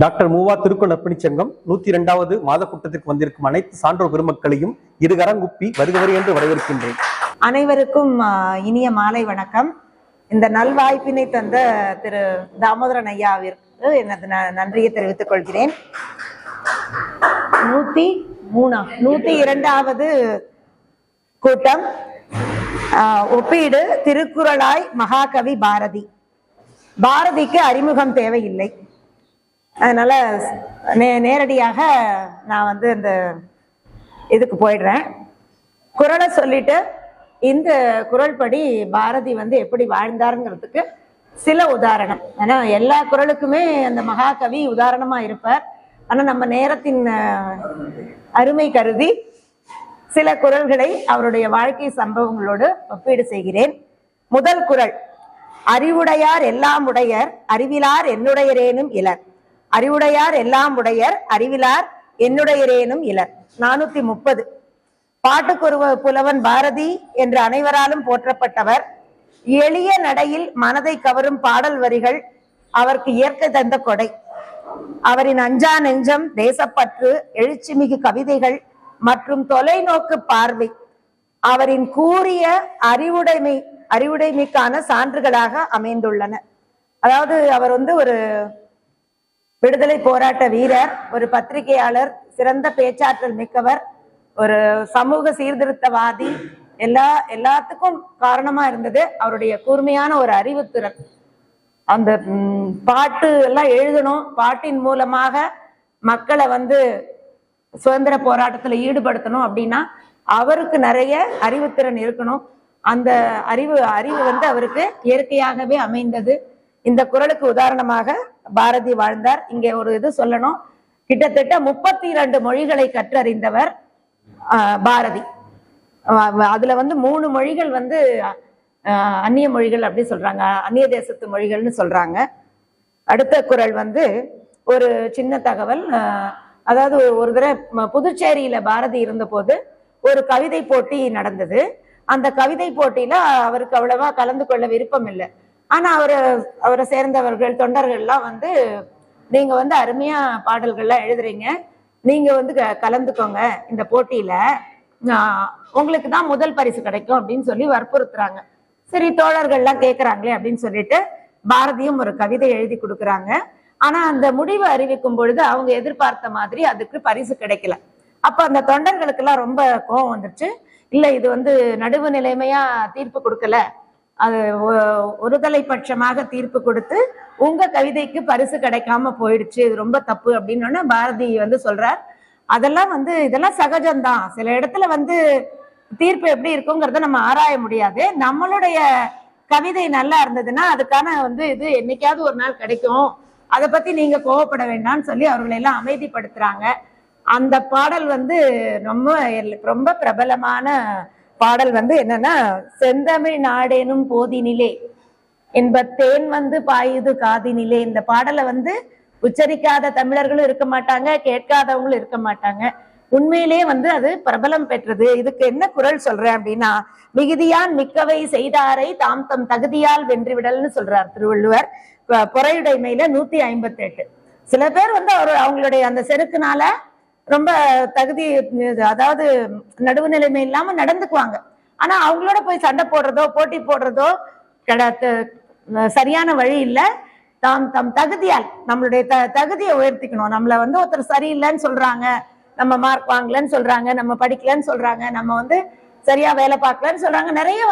Doctor மூவா திருக்குறள் நற்பணிச் சங்கம் 102வது மாத கூட்டத்திற்கு வந்திருக்கும் அனைத்து சான்றோர் பெருமக்களையும் இருகரங்குப்பி வருகவரி என்று வரவேற்கின்றேன். அனைவருக்கும் இனிய மாலை வணக்கம். இந்த நல்வாய்ப்பினை தந்த திரு தாமோதரன் ஐயாவிற்கு எனது நன்றியை தெரிவித்துக் கொள்கிறேன். 102வது கூட்டம். ஒப்பீடு திருக்குறளாய் மகாகவி பாரதி. பாரதிக்கு அறிமுகம் தேவையில்லை, அதனால நேரடியாக நான் இந்த இதுக்கு குறளை சொல்லிட்டு இந்த குறள் படி பாரதி எப்படி வாழ்ந்தாருங்கிறதுக்கு சில உதாரணம். ஏன்னா எல்லா குறளுக்குமே அந்த மகாகவி உதாரணமா இருப்பார். ஆனா நம்ம நேரத்தின் அருமை கருதி சில குறள்களை அவருடைய வாழ்க்கை சம்பவங்களோடு ஒப்பீடு செய்கிறேன். முதல் குறள். அறிவுடையார் எல்லாம் உடையர், அறிவிலார் என்னுடையரேனும் இலர். அறிவுடையார் எல்லாம் உடையர், அறிவிலார் என்னுடையரேனும் இலர். 430. பாட்டுக்கொரு புலவன் பாரதி என்று அனைவராலும் போற்றப்பட்டவர். எளிய நடையில் மனதை கவரும் பாடல் வரிகள் அவருக்கு இயற்கை தந்த கொடை. அவரின் அஞ்சா நெஞ்சம், தேசப்பற்று, எழுச்சிமிகு கவிதைகள் மற்றும் தொலைநோக்கு பார்வை அவரின் கூறிய அறிவுடைமைக்கான சான்றுகளாக அமைந்துள்ளன. அதாவது அவர் ஒரு விடுதலை போராட்ட வீரர், ஒரு பத்திரிகையாளர், சிறந்த பேச்சாற்றல் மிக்கவர், ஒரு சமூக சீர்திருத்தவாதி. எல்லாத்துக்கும் காரணமா இருந்தது அவருடைய கூர்மையான ஒரு அறிவுத்திறன். அந்த பாட்டு எல்லாம் எழுதணும், பாட்டின் மூலமாக மக்களை சுதந்திர போராட்டத்துல ஈடுபடுத்தணும் அப்படின்னா அவருக்கு நிறைய அறிவுத்திறன் இருக்கணும். அந்த அறிவு அவருக்கு இயற்கையாகவே அமைந்தது. இந்த குறளுக்கு உதாரணமாக பாரதி வாழ்ந்தார். இங்கே ஒரு இது சொல்லணும், கிட்டத்தட்ட 32 மொழிகளை கற்றறிந்தவர் பாரதி. அதுல 3 மொழிகள் அந்நிய மொழிகள் அப்படி சொல்றாங்க, அந்நிய தேசத்து மொழிகள்னு சொல்றாங்க. அடுத்த குறள் ஒரு சின்ன தகவல். அதாவது ஒரு தடவை புதுச்சேரியில பாரதி இருந்த போது ஒரு கவிதை போட்டி நடந்தது. அந்த கவிதை போட்டியில அவருக்கு அவ்வளவா கலந்து கொள்ள விருப்பம் இல்லை. ஆனா அவரை சேர்ந்தவர்கள், தொண்டர்கள்லாம் நீங்க அருமையா பாடல்கள்லாம் எழுதுறீங்க, நீங்க கலந்துக்கோங்க இந்த போட்டியில, உங்களுக்கு தான் முதல் பரிசு கிடைக்கும் அப்படின்னு சொல்லி வற்புறுத்துறாங்க. சரி, தோழர்கள்லாம் கேட்கறாங்களே அப்படின்னு சொல்லிட்டு பாரதியும் ஒரு கவிதை எழுதி கொடுக்குறாங்க. ஆனா அந்த முடிவை அறிவிக்கும் பொழுது அவங்க எதிர்பார்த்த மாதிரி அதுக்கு பரிசு கிடைக்கல. அப்ப அந்த தொண்டர்களுக்கு எல்லாம் ரொம்ப கோபம் வந்துருச்சு. இல்ல, இது நடுவு நிலைமையா தீர்ப்பு கொடுக்கல, அது ஒருதலை பட்சமாக தீர்ப்பு கொடுத்து உங்க கவிதைக்கு பரிசு கிடைக்காம போயிடுச்சு, இது ரொம்ப தப்பு அப்படின்னு பாரதி சொல்றார். அதெல்லாம் இதெல்லாம் சகஜம்தான். சில இடத்துல தீர்ப்பு எப்படி இருக்குங்கிறத நம்ம ஆராய முடியாது. நம்மளுடைய கவிதை நல்லா இருந்ததுன்னா அதுக்கான இது என்னைக்காவது ஒரு நாள் கிடைக்கும், அதை பத்தி நீங்க கோவப்பட வேண்டாம்னு சொல்லி அவர்களை எல்லாம் அமைதிப்படுத்துறாங்க. அந்த பாடல் ரொம்ப ரொம்ப பிரபலமான பாடல் என்னன்னா, செந்தமிழ் நாடேனும் போதினிலே என்பத்தேன் பாயுது காதினிலே. இந்த பாடலை உச்சரிக்காத தமிழர்களும் இருக்க மாட்டாங்க, கேட்காதவங்களும் இருக்க மாட்டாங்க. உண்மையிலேயே அது பிரபலம் பெற்றது. இதுக்கு என்ன குறள் சொல்றேன் அப்படின்னா, மிகுதியான் மிக்கவை செய்தாரை தாம் தம் தகுதியால் வென்றுவிடல்னு சொல்றார் திருவள்ளுவர். பொறையுடைமையில 158. சில பேர் அவங்களுடைய அந்த செருக்குனால ரொம்ப தகுதி, அதாவது நடுவு நிலைமை இல்லாம நடந்துக்குவாங்க. ஆனா அவங்களோட போய் சண்டை போடுறதோ போட்டி போடுறதோ சரியான வழி இல்ல. தம் தகுதியால் நம்மளுடைய தகுதியை உயர்த்திக்கணும். நம்மள ஒருத்தர் சரியில்லைன்னு சொல்றாங்க, நம்ம மார்க் வாங்கலன்னு சொல்றாங்க, நம்ம படிக்கலன்னு சொல்றாங்க, நம்ம சரியா வேலை பார்க்கலன்னு சொல்றாங்க. நிறைய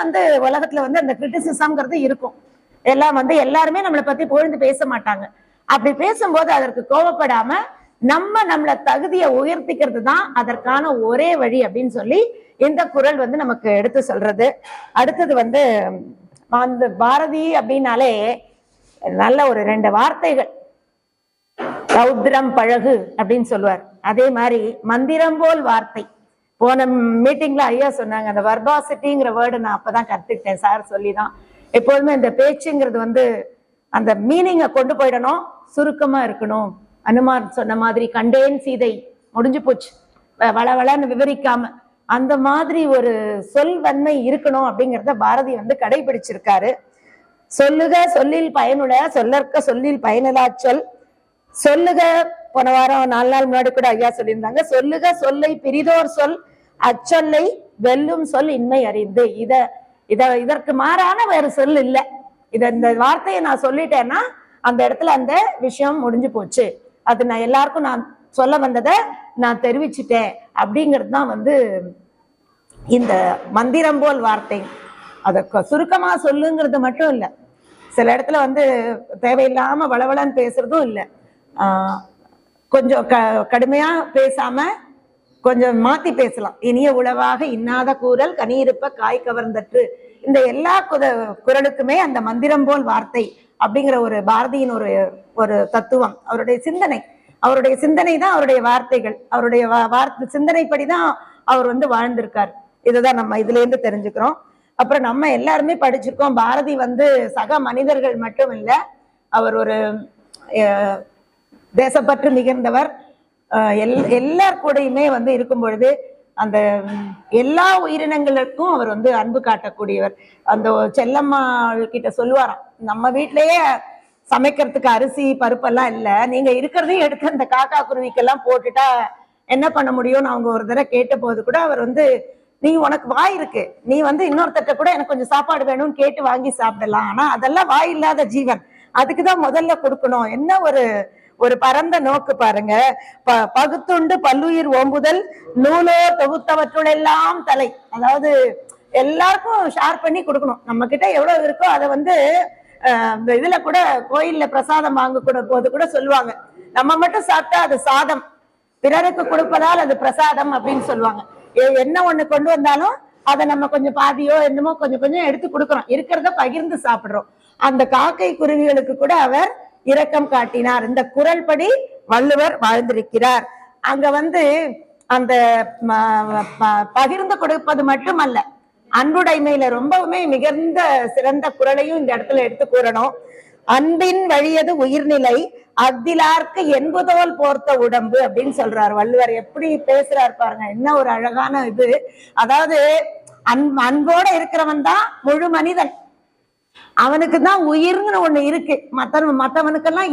உலகத்துல அந்த கிரிட்டிசிசம்ங்கிறது இருக்கும். எல்லாம் எல்லாருமே நம்மளை பத்தி புகழ்ந்து பேச மாட்டாங்க. அப்படி பேசும்போது அதற்கு கோபப்படாம நம்மள தகுதியை உயர்த்திக்கிறது தான் அதற்கான ஒரே வழி அப்படின்னு சொல்லி இந்த குறள் நமக்கு எடுத்து சொல்றது. அடுத்தது அந்த பாரதி அப்படின்னாலே நல்ல ஒரு 2 வார்த்தைகள். ரௌத்ரம் பழகு அப்படின்னு சொல்லுவார். அதே மாதிரி மந்திரம் போல் வார்த்தை. போன மீட்டிங்ல ஐயா சொன்னாங்க, அந்த வர்பாசிட்டிங்கிற வேர்டு நான் அப்பதான் கத்துக்கிட்டேன், சார் சொல்லிதான். எப்போதுமே இந்த பேச்சுங்கிறது அந்த மீனிங்கை கொண்டு போயிடணும், சுருக்கமா இருக்கணும். அனுமார் சொன்ன மாதிரி கண்டேன் சீதை முடிஞ்சு போச்சு, வளவளன்னு விவரிக்காம அந்த மாதிரி ஒரு சொல்வன்மை இருக்கணும் அப்படிங்கிறத பாரதி கடைபிடிச்சிருக்காரு. சொல்லுக சொல்லில் பயனுள்ள சொல்லற்க சொல்லில் பயனிலா சொல், சொல்லுக, போன வாரம் 4 நாள் முன்னாடி கூட ஐயா சொல்லியிருந்தாங்க, சொல்லுக சொல்லை பிரிதோர் சொல் அச்சொல்லை வெல்லும் சொல் இன்மை அறிந்து. இதற்கு மாறான வேறு சொல் இல்ல. இந்த வார்த்தையை நான் சொல்லிட்டேன்னா அந்த இடத்துல அந்த விஷயம் முடிஞ்சு போச்சு. அது நான் எல்லாருக்கும் நான் சொல்ல வந்ததை நான் தெரிவிச்சுட்டேன் அப்படிங்கிறது தான் இந்த மந்திரம் போல் வார்த்தை. அதை சுருக்கமா சொல்லுங்கிறது மட்டும் இல்லை, சில இடத்துல தேவையில்லாம வளவளன்னு பேசுறதும் இல்லை. கொஞ்சம் கடுமையா பேசாம கொஞ்சம் மாத்தி பேசலாம். இனிய உளவாக இன்னாத கூறல் கனியிருப்ப காய் கவர்ந்தற்று. இந்த எல்லா குரலுக்குமே அந்த மந்திரம் போல் வார்த்தை அப்படிங்கிற ஒரு பாரதியின் ஒரு தத்துவம், அவருடைய சிந்தனை தான் அவருடைய வார்த்தைகள். அவருடைய சிந்தனைப்படிதான் அவர் வாழ்ந்திருக்கார். இதுதான் நம்ம இதுல இருந்து தெரிஞ்சுக்கிறோம். அப்புறம் நம்ம எல்லாருமே படிச்சிருக்கோம், பாரதி சக மனிதர்கள் மட்டும் இல்ல, அவர் ஒரு தேசப்பற்று மிகுந்தவர். எல்லார் கூடயுமே இருக்கும் பொழுது அந்த எல்லா உயிரினங்களுக்கும் அவர் அன்பு காட்டக்கூடியவர். அந்த செல்லம்மா கிட்ட சொல்லுவாராம், நம்ம வீட்டிலேயே சமைக்கிறதுக்கு அரிசி பருப்பெல்லாம் இல்ல, நீங்க இருக்கிறதையும் எடுத்து அந்த காக்கா குருவிக்கெல்லாம் போட்டுட்டா என்ன பண்ண முடியும்னு அவங்க ஒரு தடவை கேட்ட போது கூட அவர் நீ உனக்கு வாய் இருக்கு, நீ இன்னொருத்தட்ட கூட எனக்கு கொஞ்சம் சாப்பாடு வேணும்னு கேட்டு வாங்கி சாப்பிடலாம், ஆனா அதெல்லாம் வாய் இல்லாத ஜீவன், அதுக்குதான் முதல்ல கொடுக்கணும். என்ன ஒரு பரந்த நோக்கு பாருங்க. பகுத்துண்டு பல்லுயிர் ஓம்புதல் நூலோ தொகுத்தவற்றுள் எல்லாம் தலை. அதாவது எல்லாருக்கும் ஷேர் பண்ணி கொடுக்கணும். நம்ம கிட்ட எவ்வளவு இருக்கோ அதை இதுல கூட கோயில்ல பிரசாதம் வாங்க போது கூட சொல்லுவாங்க, நம்ம மட்டும் சாப்பிட்டா அது சாதம், பிறருக்கு கொடுப்பதால் அது பிரசாதம் அப்படின்னு சொல்லுவாங்க. என்ன ஒண்ணு கொண்டு வந்தாலும் அதை நம்ம கொஞ்சம் பாதியோ என்னமோ கொஞ்சம் கொஞ்சம் எடுத்து கொடுக்கறோம், இருக்கிறத பகிர்ந்து சாப்பிடுறோம். அந்த காக்கை குருவிகளுக்கு கூட அவர் இரக்கம் காட்டினார். இந்த குறள் படி வள்ளுவர் வாழ்ந்திருக்கிறார். அங்க அந்த பகிர்ந்து கொடுப்பது மட்டுமல்ல, அன்புடைமையில ரொம்பவுமே மிகுந்த சிறந்த குறளையும் இந்த இடத்துல எடுத்து கூறணும். அன்பின் வழியது உயிர்நிலை அக்திலார்க்கு என்பதோல் போர்த்த உடம்பு அப்படின்னு சொல்றாரு வள்ளுவர். எப்படி பேசுறாரு பாருங்க, என்ன ஒரு அழகான இது. அதாவது அன்போட இருக்கிறவன் தான் முழு மனிதன், அவனுக்கு தான் உயிர்னு ஒண்ணு இருக்கு. மத்தவனுக்கெல்லாம்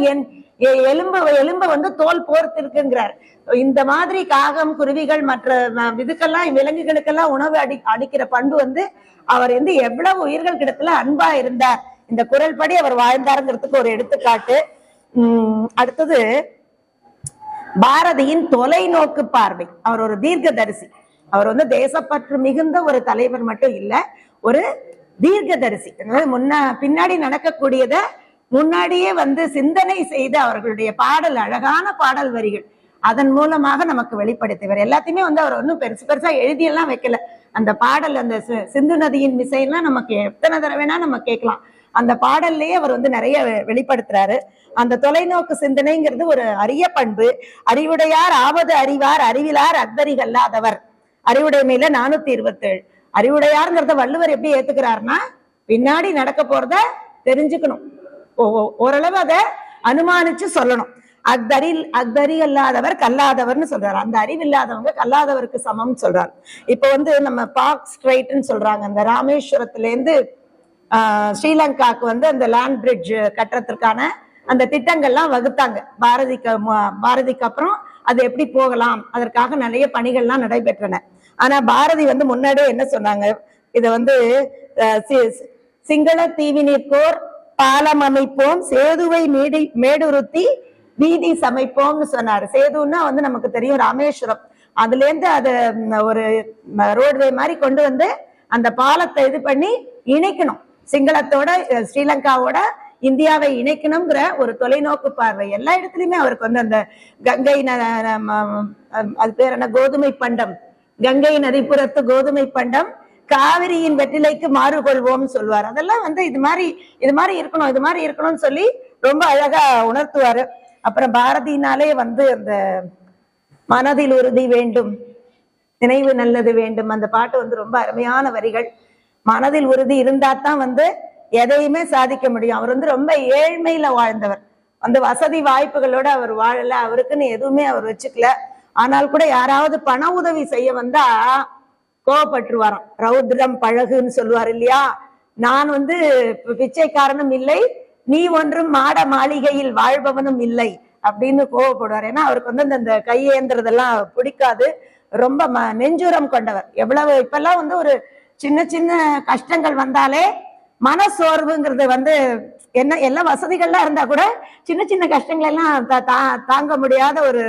எலும்பு தோல் போர்த்து இருக்குங்கிறார். இந்த மாதிரி காகம் குருவிகள் மற்ற இதுக்கெல்லாம் விலங்குகளுக்கெல்லாம் உணவு அளிக்கிற பண்பு அவர் எவ்வளவு உயிர்கள் கிடத்துல அன்பா இருந்தார். இந்த குறள் படி அவர் வாழ்ந்தாருங்கிறதுக்கு ஒரு எடுத்துக்காட்டு. அடுத்தது பாரதியின் தொலைநோக்கு பார்வை. அவர் ஒரு தீர்க்கதரிசி. அவர் தேசப்பற்று மிகுந்த ஒரு தலைவர் மட்டும் இல்ல, ஒரு தீர்க்கதரிசி. பின்னாடி நடக்கக்கூடியத முன்னாடியே சிந்தனை செய்து அவர்களுடைய பாடல், அழகான பாடல் வரிகள் அதன் மூலமாக நமக்கு வெளிப்படுத்திவர். எல்லாத்தையுமே அவர் ஒன்னும் பெருசா எழுதியெல்லாம் வைக்கல. அந்த பாடல், அந்த சிந்து நதியின் மிசையெல்லாம் நமக்கு எத்தனை தடவைனா நம்ம கேட்கலாம். அந்த பாடல்லையே அவர் நிறைய வெளிப்படுத்துறாரு. அந்த தொலைநோக்கு சிந்தனைங்கிறது ஒரு அரிய பண்பு. அறிவுடையார் ஆவது அறிவார் அறிவிலார் அக்தரிகல்லாதவர். அறிவுடைமையில 427. அறிவுடையாருங்கிறத வள்ளுவர் எப்படி ஏத்துக்கிறாருன்னா, பின்னாடி நடக்க போறத தெரிஞ்சுக்கணும், ஓரளவு அதை அனுமானிச்சு சொல்லணும். அக்தரி அல்லாதவர் கல்லாதவர்னு சொல்றாரு. அந்த அறிவு இல்லாதவங்க கல்லாதவருக்கு சமம் சொல்றாரு. இப்ப நம்ம பார்க் ஸ்ட்ரைட்னு சொல்றாங்க, அந்த ராமேஸ்வரத்துல இருந்து ஸ்ரீலங்காக்கு அந்த லேண்ட் பிரிட்ஜ் கட்டுறதுக்கான அந்த திட்டங்கள்லாம் வகுத்தாங்க பாரதிக்கு அப்புறம் அது எப்படி போகலாம், அதற்காக நிறைய பணிகள்லாம் நடைபெற்றன. ஆனா பாரதி முன்னாடியே என்ன சொன்னாங்க, இத சிங்கள தீவினிற்கோர் பாலம் அமைப்போம் சேதுவை மேடுருத்தி வீதி சமைப்போம்னு சொன்னாரு. சேதுன்னா நமக்கு தெரியும் ராமேஸ்வரம், அதுல இருந்து அதை ஒரு ரோட்வே மாதிரி கொண்டு அந்த பாலத்தை இது பண்ணி இணைக்கணும், சிங்களத்தோட ஸ்ரீலங்காவோட இந்தியாவை இணைக்கணுங்கிற ஒரு தொலைநோக்கு பார்வை. எல்லா இடத்துலயுமே அவருக்கு அந்த கங்கை அது பேர் என்ன, கோதுமை பண்டம், கங்கை நதிப்புறத்து கோதுமை பண்டம் காவிரியின் வெற்றிலைக்கு மாறுகொள்வோம்னு சொல்லுவார். அதெல்லாம் இது மாதிரி இருக்கணும்னு சொல்லி ரொம்ப அழகா உணர்த்துவாரு. அப்புறம் பாரதினாலே அந்த மனதில் உறுதி வேண்டும் நினைவு நல்லது வேண்டும், அந்த பாட்டு ரொம்ப அருமையான வரிகள். மனதில் உறுதி இருந்தா தான் எதையுமே சாதிக்க முடியும். அவர் ரொம்ப ஏழ்மையில வாழ்ந்தவர், வசதி வாய்ப்புகளோட அவர் வாழல, அவருக்குன்னு எதுவுமே அவர் வச்சுக்கல. ஆனால் கூட யாராவது பண உதவி செய்ய வந்தா கோவப்பட்டுருவாராம். ரௌத்ரம் பழகுன்னு சொல்லுவார் இல்லையா, நான் பிச்சைக்காரனும் இல்லை, நீ ஒன்றும் மாட மாளிகையில் வாழ்பவனும் இல்லை அப்படின்னு கோவப்படுவார். ஏன்னா அவருக்கு வந்து இந்த கையேந்திரதெல்லாம் பிடிக்காது. ரொம்ப நெஞ்சுரம் கொண்டவர். எவ்வளவு இப்பெல்லாம் வந்து ஒரு சின்ன சின்ன கஷ்டங்கள் வந்தாலே மனசோர்வுங்கிறது வந்து என்ன எல்லா வசதிகள்லாம் இருந்தா கூட சின்ன சின்ன கஷ்டங்கள் எல்லாம் தாங்க முடியாத ஒரு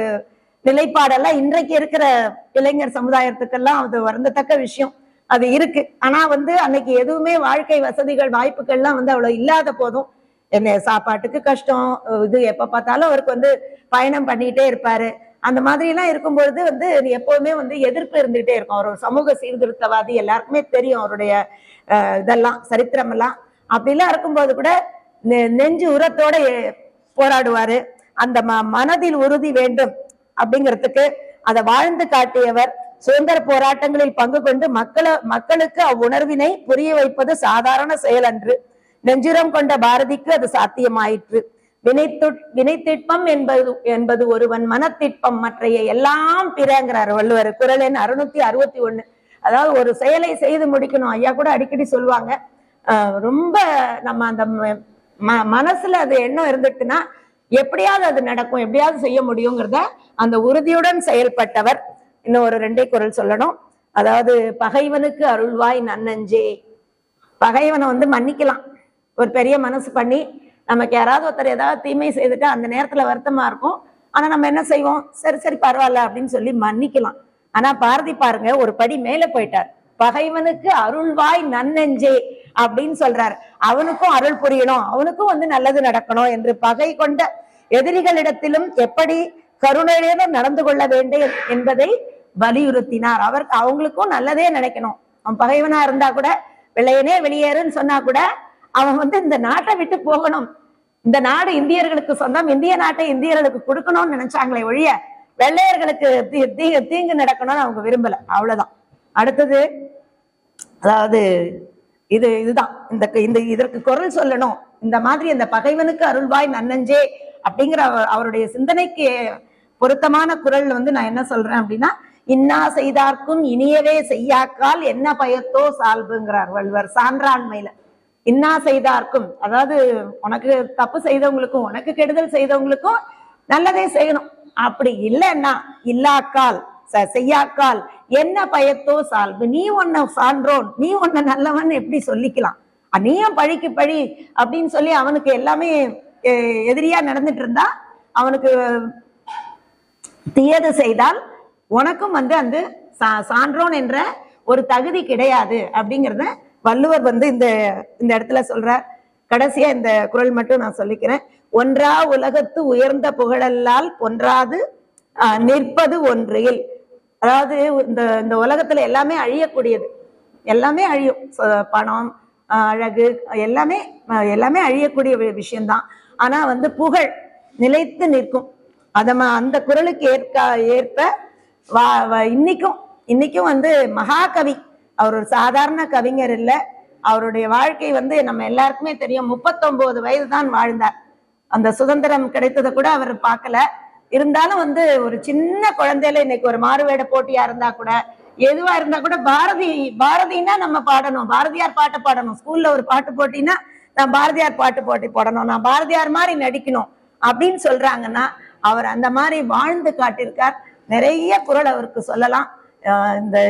நிலைப்பாடெல்லாம் இன்றைக்கு இருக்கிற இளைஞர் சமுதாயத்துக்கெல்லாம் அது வருந்தத்தக்க விஷயம். அது இருக்கு. ஆனா வந்து அன்னைக்கு எதுவுமே வாழ்க்கை வசதிகள் வாய்ப்புகள்லாம் வந்து அவ்வளவு இல்லாத போதும் என்ன சாப்பாட்டுக்கு கஷ்டம், இது எப்ப பார்த்தாலும் அவருக்கு வந்து பயணம் பண்ணிட்டே இருப்பாரு. அந்த மாதிரி எல்லாம் இருக்கும்பொழுது வந்து எப்பவுமே வந்து எதிர்ப்பு இருந்துகிட்டே இருக்கும். அவர் ஒரு சமூக சீர்திருத்தவாதி, எல்லாருக்குமே தெரியும் அவருடைய இதெல்லாம் சரித்திரம் எல்லாம். அப்படிலாம் இருக்கும்போது கூட நெஞ்சு உரத்தோட போராடுவாரு. அந்த மனதில் உறுதி வேண்டும் அப்படிங்கிறதுக்கு அதை வாழ்ந்து காட்டியவர். சுதந்திர போராட்டங்களில் பங்கு கொண்டு மக்களுக்கு அவ்வுணர்வினை புரிய வைப்பது சாதாரண செயல் அன்று. நெஞ்சுரம் கொண்ட பாரதிக்கு அது சாத்தியமாயிற்று. வினைத்திட்பம் என்பது ஒருவன் மனத்திட்பம் மற்றைய எல்லாம் பிறங்கிறார் வள்ளுவர். குறள் எண் 661. அதாவது ஒரு செயலை செய்து முடிக்கணும். ஐயா கூட அடிக்கடி சொல்லுவாங்க, ரொம்ப நம்ம அந்த மனசுல அது எண்ணம் இருந்துட்டுன்னா எப்படியாவது அது நடக்கும், எப்படியாவது செய்ய முடியுங்கிறத அந்த உறுதியுடன் செயல்பட்டவர். இன்னும் ஒரு 2 குறள் சொல்லணும். அதாவது பகைவனுக்கு அருள்வாய் நன்னஞ்சே. பகைவனை வந்து மன்னிக்கலாம். ஒரு பெரிய மனசு பண்ணி நமக்கு யாராவது ஒருத்தர் ஏதாவது தீமை செய்துட்டு அந்த நேரத்துல வருத்தமா இருக்கும். ஆனா நம்ம என்ன செய்வோம், சரி சரி பரவாயில்ல அப்படின்னு சொல்லி மன்னிக்கலாம். ஆனா பாரதி பாருங்க, ஒரு படி மேல போயிட்டார். பகைவனுக்கு அருள்வாய் நன்னெஞ்சே அப்படின்னு சொல்றாரு. அவனுக்கும் அருள் புரியணும், அவனுக்கும் வந்து நல்லது நடக்கணும் என்று பகை கொண்ட எதிரிகளிடத்திலும் எப்படி கருணையுடன் நடந்து கொள்ள வேண்டும் என்பதை வலியுறுத்தினார். அவங்களுக்கும் நல்லதே நினைக்கணும். அவன் பகைவனா இருந்தா கூட வெள்ளையனே வெளியேறுன்னு சொன்னா கூட அவன் வந்து இந்த நாட்டை விட்டு போகணும், இந்த நாடு இந்தியர்களுக்கு சொந்தம், இந்திய நாட்டை இந்தியர்களுக்கு கொடுக்கணும்னு நினைச்சாங்களே ஒழிய வெள்ளையர்களுக்கு தீங்கு நடக்கணும்னு அவங்க விரும்பல. அவ்வளவுதான். அடுத்தது அதாவது இதுதான் இதற்கு குரல் சொல்லணும். இந்த மாதிரி இந்த பகைவனுக்கு அருள்வாய் நன்னஞ்சே அப்படிங்கிற அவருடைய சிந்தனைக்கு பொருத்தமான குரல் வந்து நான் என்ன சொல்றேன் அப்படின்னா, இன்னா செய்தார்க்கும் இனியவே செய்யாக்கால் என்ன பயத்தோ சால்புங்கிறார் வள்ளுவர் சான்றாண்மையில. இன்னா செய்தார்க்கும், அதாவது உனக்கு தப்பு செய்தவங்களுக்கும் உனக்கு கெடுதல் செய்தவங்களுக்கும் நல்லதே செய்யணும். அப்படி இல்லைன்னா இல்லாக்கால் செய்யாக்கால் என்ன பயத்தோ சால்பு. நீ உன்னை சான்றோன், நீ உன்னை நல்லவன் எப்படி சொல்லிக்கலாம், நீயும் பழிக்கு பழி அப்படின்னு சொல்லி அவனுக்கு எல்லாமே எதிரியா நடந்துட்டு இருந்தா, அவனுக்கு தீயது செய்தால் உனக்கும் வந்து அந்த சான்றோன் என்ற ஒரு தகுதி கிடையாது அப்படிங்கிறத வள்ளுவர் வந்து இந்த இடத்துல சொல்றார். கடைசியா இந்த குறள் மட்டும் நான் சொல்லிக்கிறேன். ஒன்றா உலகத்து உயர்ந்த புகழல்லால் பொன்றாது நிற்பது ஒன்றில். அதாவது இந்த உலகத்துல எல்லாமே அழியக்கூடியது, எல்லாமே அழியும். பணம், அழகு, எல்லாமே அழியக்கூடிய விஷயம்தான். ஆனா வந்து புகழ் நிலைத்து நிற்கும். அந்த குறளுக்கு ஏற்ப இன்னைக்கும் வந்து மகாகவி. அவர் ஒரு சாதாரண கவிஞர் இல்லை. அவருடைய வாழ்க்கை வந்து நம்ம எல்லாருக்குமே தெரியும். 39 வயது தான் வாழ்ந்தார். அந்த சுதந்திரம் கிடைத்ததை கூட அவர் பார்க்கல. இருந்தாலும் வந்து ஒரு சின்ன குழந்தையில இன்னைக்கு ஒரு மாறுவேட போட்டியா இருந்தா கூட, எதுவா இருந்தா கூட பாரதினா நம்ம பாடணும், பாரதியார் பாட்டு பாடணும். ஸ்கூல்ல ஒரு பாட்டு போட்டினா நான் பாரதியார் பாட்டு போட்டி போடணும், நான் பாரதியார் மாதிரி நடிக்கணும் அப்படின்னு சொல்றாங்கன்னா அவர் அந்த மாதிரி வாழ்ந்து காட்டியிருக்கார். நிறைய குறள் அவருக்கு சொல்லலாம்.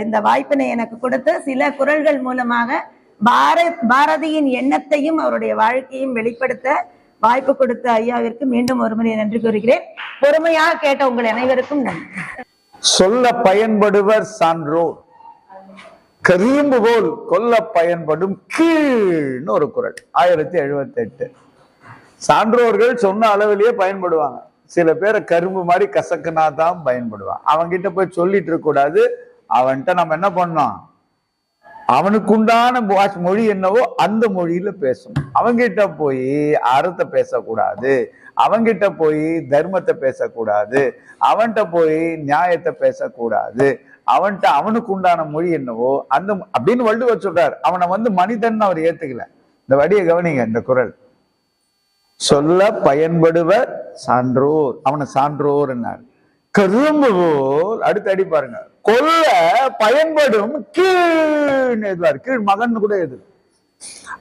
இந்த வாய்ப்பினை எனக்கு கொடுத்து சில குறள்கள் மூலமாக பாரதியின் எண்ணத்தையும் அவருடைய வாழ்க்கையும் வெளிப்படுத்த வாய்ப்பு கொடுத்த ஐயாவிற்கு மீண்டும் ஒரு முறை நன்றி கூறுகிறேன். பொறுமையாக கேட்ட உங்கள் அனைவருக்கும் நன்றி. சொல்ல பயன்படுவர் சான்றோர், கரும்பு போல் கொல்ல பயன்படும் கீழ்னு ஒரு குறள் 1078. சான்றோர்கள் சொன்ன அளவிலேயே பயன்படுவாங்க. சில பேரை கரும்பு மாதிரி கசக்குனா தான் பயன்படுவான். அவன்கிட்ட போய் சொல்லிட்டு இருக்க கூடாது. அவன்கிட்ட நம்ம என்ன பண்ணோம், அவனுக்கு உண்டான மொழி என்னவோ அந்த மொழியில பேசணும். அவங்கிட்ட போய் அறத்தை பேசக்கூடாது, அவங்கிட்ட போய் தர்மத்தை பேசக்கூடாது, அவன்கிட்ட போய் நியாயத்தை பேசக்கூடாது. அவனுக்கு உண்டான மொழி என்னவோ அந்த அப்படின்னு வள்ளுவர் சொல்றார். அவனை வந்து மனிதன் அவர் ஏத்துக்கல. இந்த வடியை கவனிங்க. இந்த குறள் சொல்ல பயன்படுவர் சான்றோர், அவனை சான்றோர் என்னார். கரும்பு போல் அடுத்து பாருங்க, கொல்ல பயன்படும் கீழ் எதுவார், கீழ் மகன் கூட எது.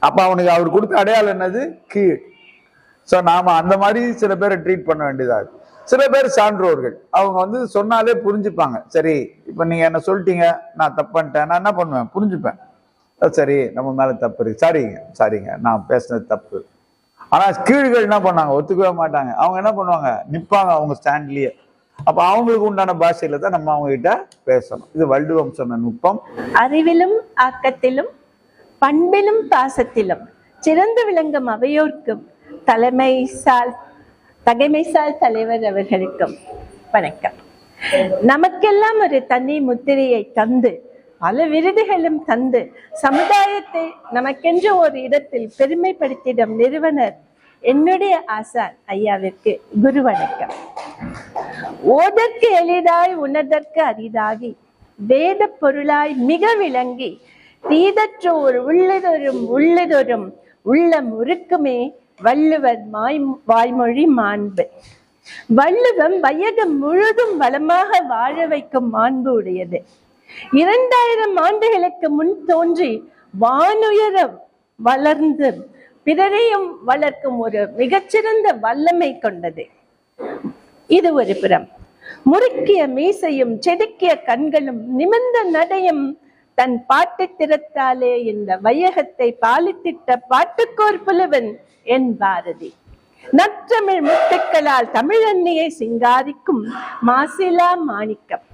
அப்ப அவனுக்கு அவர் கொடுத்த அடையாளம் என்னது, கீழ். சோ நாம அந்த மாதிரி சில பேரை ட்ரீட் பண்ண வேண்டியதா இருக்கு. சில பேர் சான்றோர்கள், அவங்க வந்து சொன்னாலே புரிஞ்சுப்பாங்க. சரி, இப்ப நீங்க என்ன சொல்லிட்டீங்க, நான் தப்பு பண்ணிட்டேன், நான் என்ன பண்ணுவேன், புரிஞ்சுப்பேன். சரி, நம்ம மேல தப்பு இருக்கு, சரிங்க நான் பேசுனது தப்பு. ஆனா கீழ்கள் என்ன பண்ணாங்க, ஒத்துக்கவே மாட்டாங்க. அவங்க என்ன பண்ணுவாங்க, நிப்பாங்க அவங்க ஸ்டாண்ட்லயே. அப்ப அவங்களுக்கு உண்டான பாஷையில தான் நம்ம அவங்க கிட்ட பேசணும். இது வள்ளுவம் சொன்ன நுட்பம். அறிவிலும் ஆக்கத்திலும் பண்பிலும் பாசத்திலும் சிறந்து விளங்கும் அவையோர்க்கும் தகைமைசால் தலைவர் அவர்களுக்கும் வணக்கம். நமக்கெல்லாம் ஒரு தனி முத்திரையை தந்து பல விருதுகளும் தந்து சமுதாயத்தை நமக்கென்று ஒரு இடத்தில் பெருமைப்படுத்திடும் நிறுவனர் என்னுடைய ஆசான் ஐயாவிற்கு குரு வணக்கம். ஓதற்கு எளிதாய் உணர்தற்கு அரிதாகி வேத பொருளாய் மிக விளங்கி தீதற்றோர் உள்ளதொரும் உள்ளம் உருக்குமே வள்ளுவர் வாய்மொழி மாண்பு. வள்ளுவம் வையகம் முழுதும் வளமாக வாழ வைக்கும் மாண்பு உடையது. 2000 ஆண்டுகளுக்கு முன் தோன்றி வானுயர வளர்ந்து பிறரையும் வளர்க்கும் ஒரு மிகச்சிறந்த வல்லமை கொண்டது. இது ஒரு புறம். முறுக்கிய மீசையும் செதுக்கிய கண்களும் நிமிர்ந்த நடையும் தன் பாட்டு திறத்தாலே இந்த வையகத்தை பாலித்திட்ட பாட்டுக்கோர் புலவன் என் பாரதி. நற்றமிழ் முத்துக்களால் தமிழன்னையை சிங்காரிக்கும் மாசிலா மாணிக்கம்.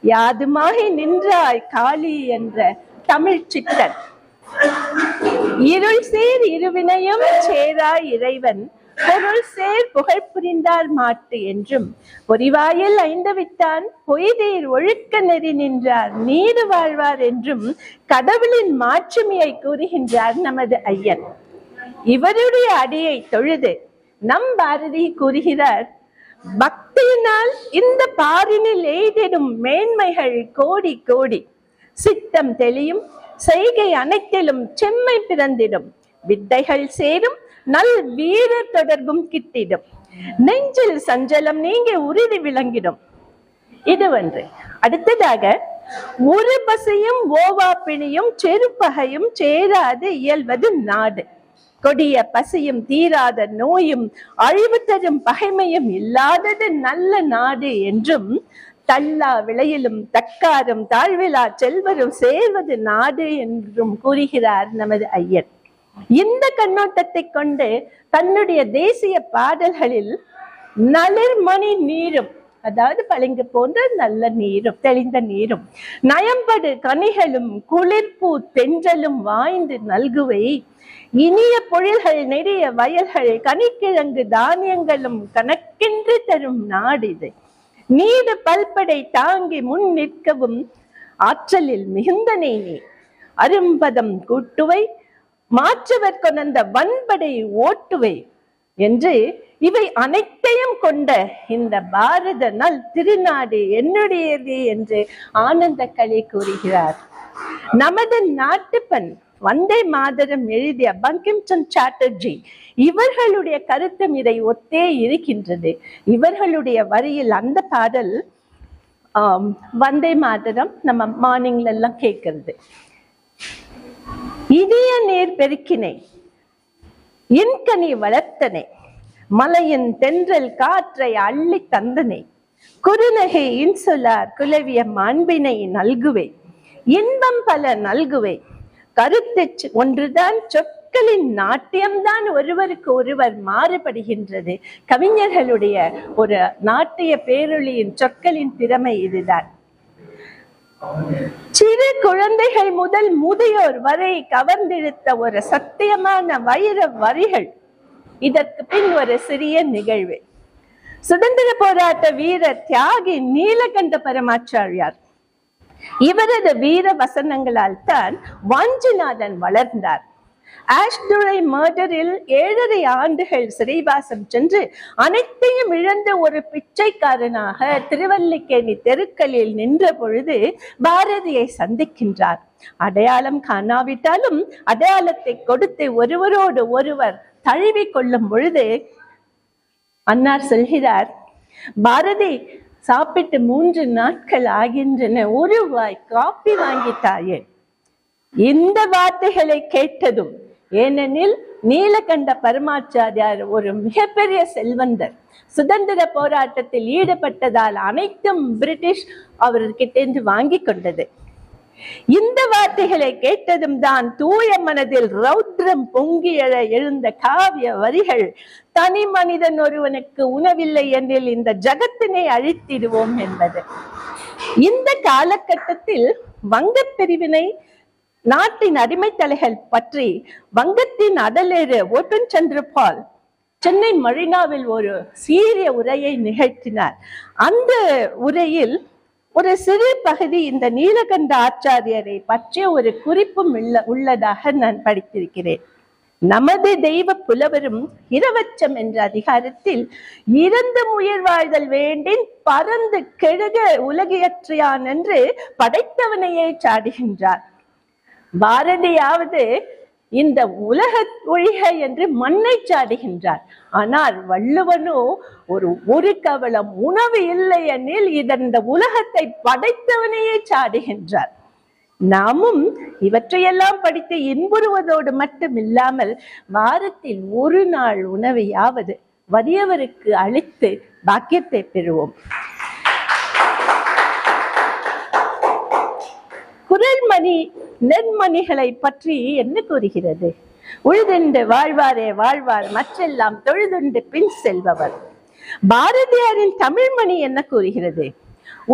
யாதுமாகி நின்றாய் காளி என்ற தமிழ் சித்தன். இருள் சேர் இருவினையும் சேராய் இறைவன் பொருள் சேர் புகழ் புரிந்தார் மாட்டு என்றும் பொறிவாயில் ஐந்தவித்தான் பொய்தீர் ஒழுக்க நெறி நின்றார் நீடு வாழ்வார் என்றும் கடவுளின் மாட்சிமையை கூறுகின்றார் நமது ஐயன். இவருடைய அடியை தொழுது நம் பாரதி கூறுகிறார், பக்தியினால் இந்த பாரினில் எய்திடும் மேன்மைகள் கோடி கோடி. சித்தம் தெளியும் செய்கை அனைத்திலும் செம்மை பிறந்திடும். வித்தைகள் சேரும் நல் வீரர் தொடர்பும் கிட்டிடும். நெஞ்சில் சஞ்சலம் நீங்க உறுதி விளங்கிடும். இது ஒன்று. அடுத்ததாக, ஒரு பசையும் ஓவா பிணியும் செருப்பகையும் சேராது இயல்வது நாடு. கொடிய பசியும் தீராத நோயும் அழிவு தரும் பகைமையும் இல்லாதது நல்ல நாடு என்றும் தள்ளா விளையிலும் தக்காரும் தாழ்விலா செல்வரும் சேர்வது நாடு என்றும் கூறுகிறார் நமது ஐயன். இந்த கண்ணோட்டத்தை கொண்டு தன்னுடைய தேசிய பாடல்களில் நளிர்மணி நீரும், அதாவது பளிங்கு போன்ற நல்ல நீரும் தெளிந்த நீரும், நயம்படு கனிகளும் குளிர்பூ தென்றலும் வாய்ந்து நல்குவை, இனிய பொழில்கள் நெடிய வயல்கள் கனிக்கிழங்கு தானியங்களும் கணக்கின்றி தரும் நாடு இது. நீடு பல்படை தாங்கி முன் நிற்கவும் ஆற்றலில் மிகுந்தனை நீ அரும்பதம் கூட்டுவை மாற்றவர் கொண்ட வன்படை ஓட்டுவை என்று இவை அனைத்தையும் கொண்ட இந்த பாரத நல் திருநாடு என்னுடையது என்று ஆனந்த களி கூறுகிறார். நமது நாட்டுப்பண் வந்தே மாதரம் எழுதிய பங்கிம் சந்த் சாட்டர்ஜி இவர்களுடைய கருத்தும் இதை ஒத்தே இருக்கின்றது. இவர்களுடைய வரியில் அந்த பாடல் வந்தே மாதரம் நம்ம மார்னிங்ல எல்லாம் கேட்கிறது. இனிய நீர் பெருக்கினை இன்கனி வளர்த்தனை மலையின் தென்றல் காற்றை அள்ளி தந்தனை குறுநகை இன்சொலார் குலவிய மாண்பினை நல்குவே இன்பம் பல நல்குவே கருத்து ஒன்றுதான் சொற்களின் நாட்டியம்தான் ஒருவருக்கு ஒருவர் மாறுபடுகின்றது. கவிஞர்களுடைய ஒரு நாட்டிய பேரொளியின் சொற்களின் திறமை இதுதான். சிறு குழந்தைகள் முதல் முதியோர் வரை கவர்ந்திழுத்த ஒரு சத்தியமான வைர வரிகள். இதற்கு பின் ஒரு சிறிய நிகழ்வு. சுதந்திர போராட்ட வீரர் தியாகி நீலகண்ட பரமாச்சாரியார், இவரது வீர வசனங்களால் தான் வாஞ்சிநாதன் வளர்ந்தார். ஆஷ்துரை மர்டரில் 7.5 ஆண்டுகள் சிறைவாசம் சென்று அனைத்தையும் இழந்த ஒரு பிச்சைக்காரனாக திருவல்லிக்கேணி தெருக்களில் நின்ற பொழுது பாரதியை சந்திக்கின்றார். அடையாளம் காணாவிட்டாலும் அடையாளத்தை கொடுத்து ஒருவரோடு ஒருவர் தழுவி கொள்ளும் பொழுது அன்னார் சொல்கிறார், பாரதி சாப்பிட்டு 3 நாட்கள் ஆகின்றன, ஒரு வாய் காப்பி வாங்கித்தாயே. இந்த வார்த்தைகளை கேட்டதும், ஏனெனில் நீலகண்ட பரமாச்சாரியார் ஒரு மிகப்பெரிய செல்வந்தர். சுதந்திர போராட்டத்தில் ஈடுபட்டதால் அனைத்தும் பிரிட்டிஷ் அவர்கிட்ட வாங்கி கொண்டது. இந்த வார்த்தைகளை கேட்டதும் தான் தூய மனதில் ரௌத்ரம் பொங்கி எழுந்த காவிய வரிகள், தனி மனிதன் ஒருவனுக்கு உணவில்லை எனில் இந்த ஜகத்தினை அழித்திடுவோம் என்பது. இந்த காலகட்டத்தில் வங்கப் பிரிவினை, நாட்டின் அடிமைத்தலைகள் பற்றி வங்கத்தின் அடலேறு ஓபன் சந்திரபால் சென்னை மரினாவில் ஒரு சீரிய உரையை நிகழ்த்தினார். அந்த உரையில் ஒரு சிறு பகுதி இந்த நீலகண்ட ஆச்சாரியரை பற்றிய ஒரு குறிப்பும் உள்ளதாக நான் படித்திருக்கிறேன். நமது தெய்வ புலவரும் இரவச்சம் என்ற அதிகாரத்தில் இறந்து உயிர் வாழ்தல் வேண்டின் பறந்து கெழுக உலகியற்றியான் என்று படைத்தவனையே சாடுகின்றார். பாரதியாவது இந்த உலக ஒழிக என்று மண்ணை சாடுகின்றார். ஆனால் வள்ளுவனோ ஒரு கவலம் உணவு இல்லை எனில் இந்த உலகத்தை படைத்தவனையே சாடுகின்றார். நாமும் இவற்றையெல்லாம் படித்து இன்புறுவதோடு மட்டும் இல்லாமல் வாரத்தில் ஒரு நாள் உணவையாவது வறியவருக்கு அளித்து பாக்கியத்தை பெறுவோம். குரல்மணி நென்மணிகளை பற்றி என்ன கூறுகிறது? உழுதுண்டு வாழ்வாரே வாழ்வார், மற்றெல்லாம் தொழுதுண்டு பின் செல்பவர். பாரதியாரின் தமிழ்மணி என்ன கூறுகிறது?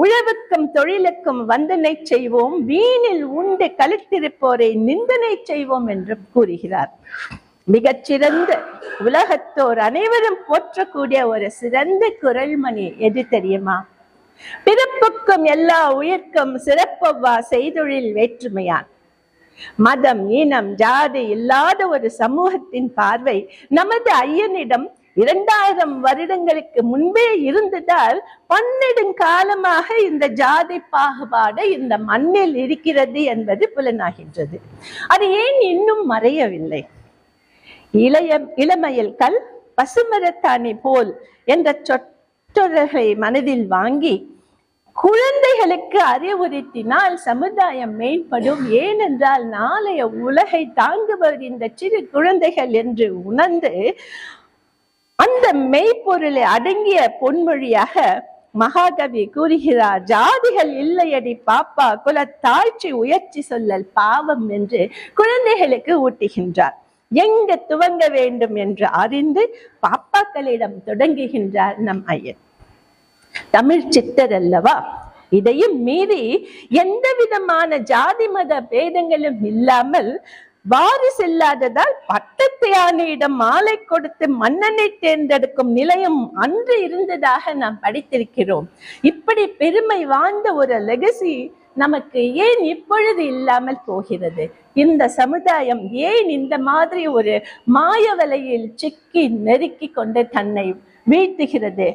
உழவுக்கும் தொழிலுக்கும் வந்தனை செய்வோம், வீணில் உண்டு கழித்திருப்போரை நிந்தனை செய்வோம் என்று கூறுகிறார். மிகச்சிறந்த உலகத்தோர் அனைவரும் போற்றக்கூடிய ஒரு சிறந்த குரல்மணி எது தெரியுமா? பிறப்புக்கும் எல்லா உயிர்க்கும் சிறப்பவ்வா செய்தொழில் வேற்றுமையான். மதம், இனம், ஜாதி இல்லாத ஒரு சமூகத்தின் பார்வை நமது ஐயனிடம் 2000 வருடங்களுக்கு முன்பே இருந்ததால் பன்னெடுங்காலமாக இந்த ஜாதி பாகுபாடு இந்த மண்ணில் இருக்கிறது என்பது புலனாகின்றது. அது ஏன் இன்னும் மறையவில்லை? இளமையில் கல் பசுமரத்தாணி போல் என்ற சொற்றொடர்களை மனதில் வாங்கி குழந்தைகளுக்கு அறிவுறுத்தினால் சமுதாயம் மேம்படும். ஏனென்றால் நாளைய உலகை தாங்குவர் இந்த சிறு குழந்தைகள் என்று உணர்ந்து அந்த மெய்ப்பொருளை அடங்கிய பொன்மொழியாக மகாகவி கூறுகிறார், ஜாதிகள் இல்லையடி பாப்பா, குல தாழ்ச்சி உயர்ச்சி சொல்லல் பாவம் என்று குழந்தைகளுக்கு ஊட்டுகின்றார். எங்க துவங்க வேண்டும் என்று அறிந்து பாப்பாக்களிடம் தொடங்குகின்றார் நம் ஐயன். தமிழ் சித்தர் அல்லவா? இதையும் மீறி எந்த விதமான ஜாதி மத பேதங்களும் இல்லாமல் வாரிசு இல்லாததால் பட்டத்து யானையிடம் மாலை கொடுத்து மன்னனை தேர்ந்தெடுக்கும் நிலையம் அன்று இருந்ததாக நாம் படித்திருக்கிறோம். இப்படி பெருமை வாய்ந்த ஒரு லெகசி நமக்கு ஏன் இப்பொழுது இல்லாமல் போகிறது? இந்த சமுதாயம் ஏன் இந்த மாதிரி ஒரு மாய வலையில் சிக்கி நெருக்கி கொண்டு தன்னை வீழ்த்துகிறது?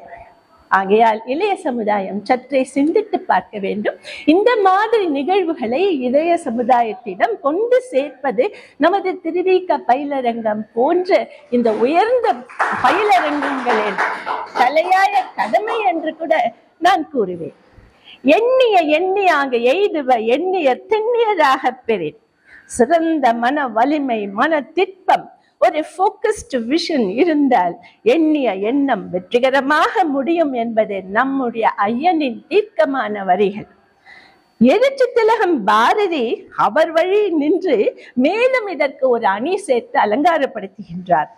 ஆகையால் இளைய சமுதாயம் சற்றே சிந்தித்து பார்க்க வேண்டும். இந்த மாதிரி நிகழ்வுகளை இளைய சமுதாயத்திடம் கொண்டு சேர்ப்பது நமது திருவிக பயிலரங்கம் போன்ற இந்த உயர்ந்த பயிலரங்கங்களின் தலையாய கடமை என்று கூட நான் கூறுவேன். எண்ணியாக எய்துவ எண்ணிய திண்ணியராக பெறேன். சிறந்த மன வலிமை, மன திட்பம், ஒரு போக்கஸ்ட் விஷன் இருந்தால் எண்ணிய எண்ணம் வெற்றிகரமாக முடியும் என்பது நம்முடைய ஐயனின் தீர்க்கமான வரிகள். எழுச்சி திலகம் பாரதி அவர் வழி நின்று மேலும் இதற்கு ஒரு அணி சேர்த்து அலங்காரப்படுத்துகின்றார்.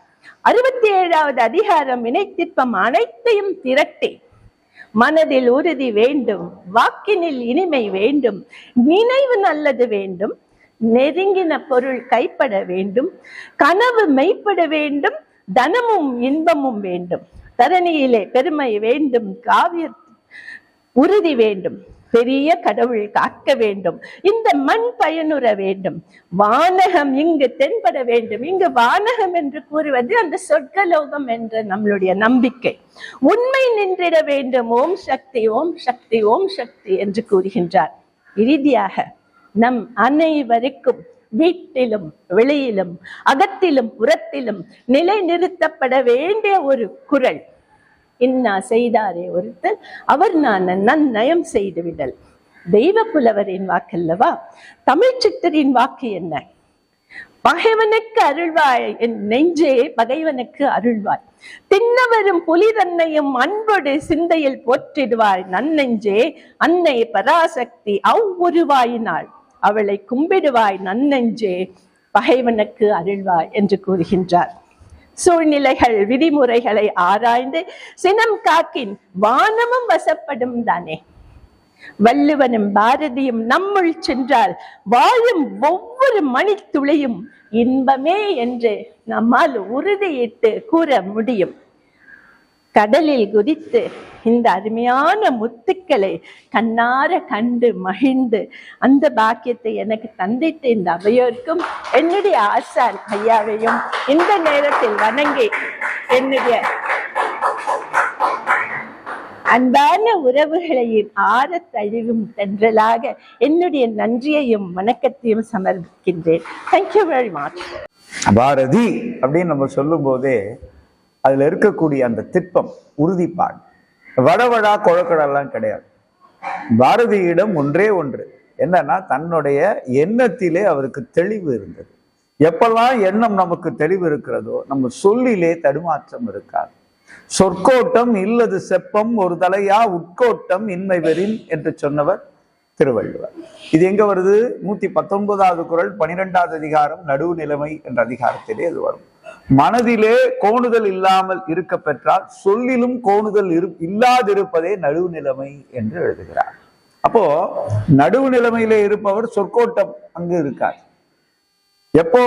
67வது அதிகாரம் வினைத்திற்பம் அனைத்தையும் திரட்டி மனதில் உறுதி வேண்டும், வாக்கினில் இனிமை வேண்டும், நினைவு நல்லது வேண்டும், நெருங்கின பொருள் கைப்பட வேண்டும், கனவு மெய்ப்பட வேண்டும், தனமும் இன்பமும் வேண்டும், தரணியிலே பெருமை வேண்டும், காவிய உறுதி வேண்டும், பெரிய கடவுள் காக்க வேண்டும், இந்த மண் பயனுற வேண்டும், வானகம் இங்கு தென்பட வேண்டும். இங்கு வானகம் என்று கூறுவது அந்த சொர்க்கலோகம் என்ற நம்மளுடைய நம்பிக்கை. உண்மை நின்றிட வேண்டும். ஓம் சக்தி, ஓம் சக்தி, ஓம் சக்தி என்று கூறுகின்றார். இறுதியாக நம் அனைவருக்கும் வீட்டிலும் வெளியிலும் அகத்திலும் புறத்திலும் நிலை நிறுத்தப்பட வேண்டிய ஒரு குரல், இன்னா செய்தாரே ஒருத்தல் அவர் நான் நன்னயம் செய்து விடல். தெய்வ புலவரின் வாக்கல்லவா? தமிழ் சித்தரின் வாக்கு என்ன? பகைவனுக்கு அருள்வாய், என் நெஞ்சே பகைவனுக்கு அருள்வாய். தின்னவரும் புலி தன்னையும் அன்போடு சிந்தையில் போற்றிடுவாய் நன்னெஞ்சே. அன்னை பராசக்தி அவ்வுருவாயினாள், அவளை கும்பிடுவாய் நன்னெஞ்சே, பகைவனுக்கு அருள்வாய் என்று கூறுகின்றார். சூழ்நிலைகள் விதிமுறைகளை ஆராய்ந்து சினம் காக்கின் வானமும் வசப்படும் தானே. வள்ளுவனும் பாரதியும் நம்முள் சென்றால் வாழும் ஒவ்வொரு மணித்துளியும் இன்பமே என்று நம்மால் உறுதியிட்டு கூற முடியும். கடலில் குதித்து இந்த அருமையான முத்துக்களை கண்ணார கண்டு மகிழ்ந்து அந்த பாக்கியத்தை எனக்கு தந்திட்டு இந்த அவையோருக்கும் என்னுடைய ஆசான் ஐயாவையும் இந்த நேரத்தில் வணங்கி என்னுடைய அன்பான உறவுகளையும் ஆற தழுவும் தென்றலாக என்னுடைய நன்றியையும் வணக்கத்தையும் சமர்ப்பிக்கின்றேன். Thank you very much. பாரதி அப்படின்னு நம்ம சொல்லும் போதே அதுல இருக்கக்கூடிய அந்த திட்பம், உறுதிப்பாடு, வடவடா குழக்கடெல்லாம் கிடையாது. பாரதியிடம் ஒன்றே ஒன்று என்னன்னா, தன்னுடைய எண்ணத்திலே அவருக்கு தெளிவு இருந்தது. எப்பெல்லாம் எண்ணம் நமக்கு தெளிவு இருக்கிறதோ நம்ம சொல்லிலே தடுமாற்றம் இருக்காது. சொற்கோட்டம் இல்லது செப்பம் ஒரு தலையா உட்கோட்டம் இன்மை வெறின் என்று சொன்னவர் திருவள்ளுவர். இது எங்க வருது? 119வது குறள் 12வது அதிகாரம் நடுவு நிலைமை என்ற அதிகாரத்திலே இது வரும். மனதிலே கோணுதல் இல்லாமல் இருக்க பெற்றால் சொல்லிலும் கோணுதல் இல்லாதிருப்பதே நடுவு நிலைமை என்று எழுதுகிறார். அப்போ நடுவு நிலைமையிலே இருப்பவர் சொற்கோட்டம் அங்கு இருக்கார். எப்போ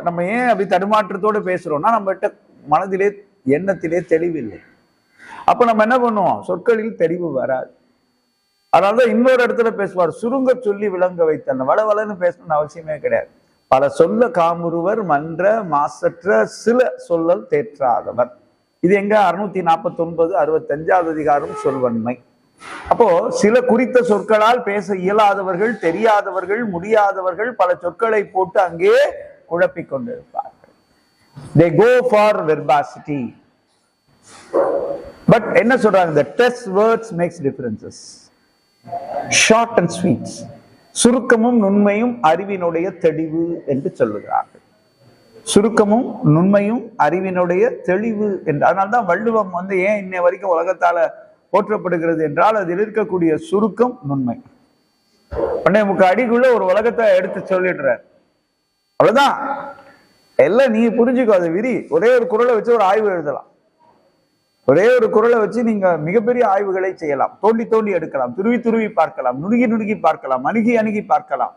நம்ம ஏன் அப்படி தடுமாற்றத்தோடு பேசுறோம்னா, நம்மகிட்ட மனதிலே எண்ணத்திலே தெளிவில்லை. அப்ப நம்ம என்ன பண்ணுவோம்? சொற்களில் தெளிவு வராது. அதனாலதான் இன்னொரு இடத்துல பேசுவார், சுருங்க சொல்லி விளங்க வைத்தன. வளவலன்னு பேசணும்னு அவசியமே கிடையாது. பல சொல்ல காமுறுவர் மன்ற மாசற்ற சில சொல்லல் தேற்றாதவர். இது எங்க? 649 65வது அதிகாரம் சொல்வன்மை. அப்போ சில குறித்த சொற்களால் பேச இயலாதவர்கள், தெரியாதவர்கள், முடியாதவர்கள் பல சொற்களை போட்டு அங்கே குழப்பிக் கொண்டிருப்பார்கள். They go for verbosity. But என்ன சொல்றாங்க? The test words makes differences. Short and sweet. சுருக்கமும் நுண்மையும் அறிவினுடைய தெளிவு என்று சொல்லுகிறார்கள். சுருக்கமும் நுண்மையும் அறிவினுடைய தெளிவு என்று. அதனால்தான் வள்ளுவம் ஏன் இன்னை வரைக்கும் உலகத்தால போற்றப்படுகிறது என்றால் அதில் இருக்கக்கூடிய சுருக்கம் நுண்மை. 1.25 அடிக்குள்ள ஒரு உலகத்தை எடுத்து சொல்லிடுறார். அவ்வளவுதான். எல்லாம் நீ புரிஞ்சுக்கோ, அதை விரி. ஒரே ஒரு குறளை வச்சு ஒரு ஆய்வு எழுதலாம். ஒரே ஒரு குறளை வச்சு நீங்க மிகப்பெரிய ஆய்வுகளை செய்யலாம். தோண்டி தோண்டி எடுக்கலாம், துருவி துருவி பார்க்கலாம், நுணுகி நுணுகி பார்க்கலாம், அணுகி அணுகி பார்க்கலாம்,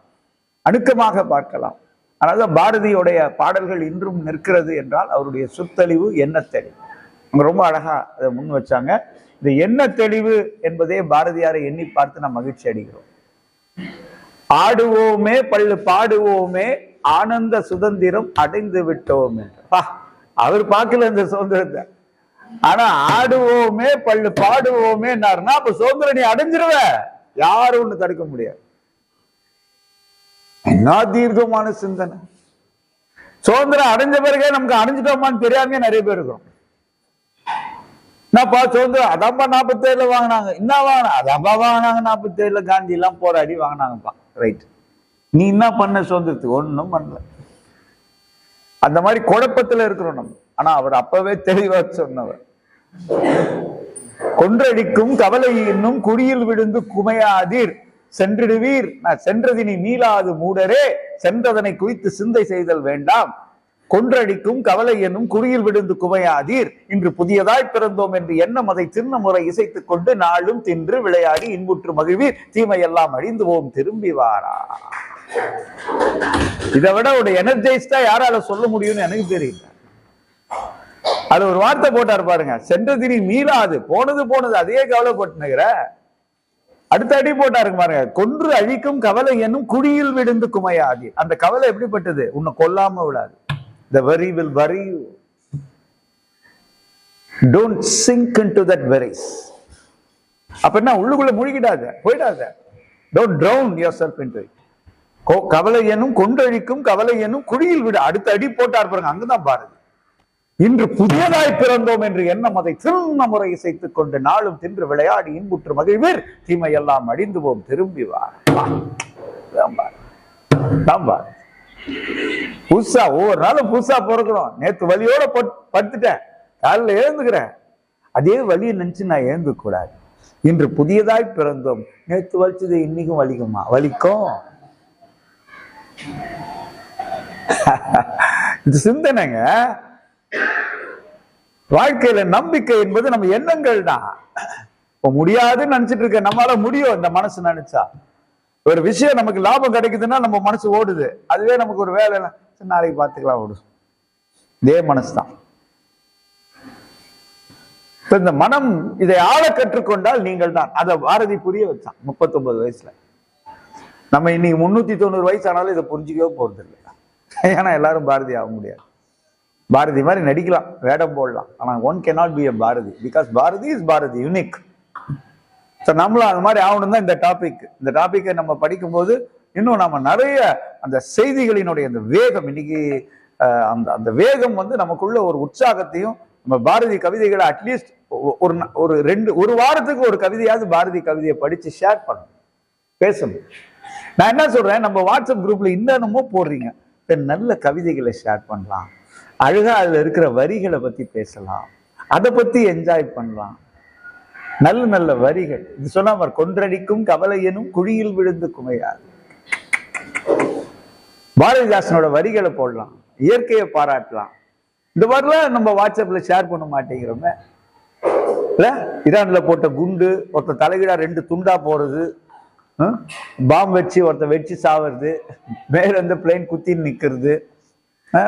அணுக்கமாக பார்க்கலாம். அதனால பாரதியுடைய பாடல்கள் இன்றும் நிற்கிறது என்றால் அவருடைய சுத்தெளிவு, எண்ண தெளிவு. அவங்க ரொம்ப அழகா அதை முன் வச்சாங்க. இந்த எண்ண தெளிவு என்பதே பாரதியாரை எண்ணி பார்த்து நாம் மகிழ்ச்சி அடைகிறோம். ஆடுவோமே பள்ளு பாடுவோமே ஆனந்த சுதந்திரம் அடைந்து விட்டோம் என்று. அவர் பார்க்கல இந்த சுதந்திரத்தை. ஆனா ஆடுவோமே பள்ளு பாடுவோமே அப்ப சுதந்திரம் நீ அடைஞ்சிருவ, யாரும் ஒண்ணு தடுக்க முடியாது. என்ன தீர்க்கமான சிந்தனை! சுதந்திரம் அடைஞ்ச பிறகே நமக்கு அடைஞ்சிட்டோமான்னு தெரியாமே நிறைய பேர் இருக்கிறோம். என்னப்பா சுதந்திரம்? அதான்ப்பா 47 வாங்கினாங்க. என்ன வாங்கினா? அதான்ப்பா வாங்கினாங்க 47 காந்தி எல்லாம் போராடி வாங்கினாங்கப்பா. ரைட். நீ என்ன பண்ண சுதந்திரத்துக்கு? ஒன்னும் பண்ணல. அந்த மாதிரி குழப்பத்துல இருக்கிறோம் நம்ம. ஆனா அவர் அப்பவே தெளிவா சொன்னவர், கொன்றடிக்கும் கவலை என்னும் குடியில் விழுந்து குமையாதீர் சென்றிடுவீர், நான் சென்றதினி மீளாது மூடரே, சென்றதனை குறித்து சிந்தை செய்தல் வேண்டாம். கொன்றடிக்கும் கவலை என்னும் குடியில் விழுந்து குமையாதீர், இன்று புதியதாய் பிறந்தோம் என்று எண்ணம் அதை சின்ன முறை இசைத்துக் கொண்டு நாளும் தின்று விளையாடி இன்புற்று மகிழ்வீர், தீமையெல்லாம் அழிந்து போம் திரும்பி வாரா. இதை விட ஒரு எனர்ஜைஸ்டா யாரால சொல்ல முடியும்னு எனக்கு தெரியல. அது ஒரு வார்த்தை போட்டாரு பாருங்க, சென்றதினி மீளாது, போனது போனது அதையே கவலைப்பட்டுனுகிற. அடுத்த அடி போட்டாருங்க பாருங்க, கொன்று அழிக்கும் கவலை என்னும் குழியில் விழுந்து குமையாதி. அந்த கவலை எப்படிப்பட்டது? உன்னை கொல்லாம விடாது. The worry will worry you. Don't sink into that worries. அப்ப என்ன? உள்ளுக்குள்ள மூழ்கிடாத, போயிடாத. Don't drown yourself into it. கவலை என்னும் கொன்றழிக்கும் கவலை என்னும் குழியில் விட. அடுத்த அடி போட்டார் பாருங்க, அங்குதான் பாருங்க. இன்று புதியதாய் பிறந்தோம் என்று எண்ணம் அதை சின்ன முறை இசைத்துக் கொண்டு நாளும் தின்று விளையாடி இன்புற்று மகிழ்வீர், தீமையெல்லாம் அழிந்து போம் திரும்பி வார். புதுசா ஒவ்வொரு நாளும் புதுசா பிறக்கிறோம். நேத்து வலியோட படுத்துட்டேன், காலைல எழுந்துக்கிறேன். அதே வலியை நினைச்சு நான் எழுந்து கூடாது. இன்று புதியதாய் பிறந்தோம், நேத்து வலிச்சது இன்னைக்கும் வலிக்குமா? வலிக்கும். இது சிந்தனைங்க. வாழ்க்கையில நம்பிக்கை என்பது நம்ம எண்ணங்கள் தான். இப்ப முடியாதுன்னு நினைச்சிட்டு இருக்க, நம்மளால முடியும் இந்த மனசு நினைச்சா. ஒரு விஷயம் நமக்கு லாபம் கிடைக்குதுன்னா நம்ம மனசு ஓடுது. அதுவே நமக்கு ஒரு வேலை, நாளைக்கு பார்த்துக்கலாம் ஓடுது. இதே மனசுதான். இந்த மனம் இதை ஆள கற்றுக்கொண்டால் நீங்கள் தான். அதை பாரதி புரிய வச்சான் 39 வயசுல. நம்ம இன்னைக்கு 390 வயசு ஆனாலும் இதை புரிஞ்சுக்கவே போறது இல்லை. ஏன்னா எல்லாரும் பாரதி ஆக முடியாது. பாரதி மாதிரி நடிக்கலாம், வேடம் போடலாம், ஆனா one cannot be a Bharati, because Bharati is Bharati, unique. நம்மளும் அது மாதிரி ஆகணும் தான் இந்த டாபிக். இந்த டாபிக்கை நம்ம படிக்கும்போது இன்னும் நம்ம நிறைய அந்த செய்திகளினுடைய அந்த வேகம், இன்னைக்கு அந்த வேகம் நமக்குள்ள ஒரு உற்சாகத்தையும், நம்ம பாரதி கவிதைகளை அட்லீஸ்ட் ஒரு வாரத்துக்கு ஒரு கவிதையாவது பாரதி கவிதையை படிச்சு ஷேர் பண்ணணும், பேசணும். நான் என்ன சொல்றேன், நம்ம வாட்ஸ்அப் குரூப்ல இன்னமும் போடுறீங்க, நல்ல கவிதைகளை ஷேர் பண்ணலாம், அழகா அதுல இருக்கிற வரிகளை பத்தி பேசலாம், அதை பத்தி என்ஜாய் பண்ணலாம். நல்ல நல்ல வரிகள். இது சொன்ன கொன்றடிக்கும் கவலை எனும் குழியில் விழுந்து குமையாது. பாரதிதாசனோட வரிகளை போடலாம், இயற்கையை பாராட்டலாம். இந்த மாதிரிலாம் நம்ம வாட்ஸ்அப்ல ஷேர் பண்ண மாட்டேங்கிறோமே. ஈரான்ல போட்ட குண்டு ஒருத்த தலைகீழா 2 துண்டா போறது, பாம்பு வச்சு ஒருத்த வச்சு சாவது, மேல இருந்து பிளேன் குத்தி நிக்கிறது,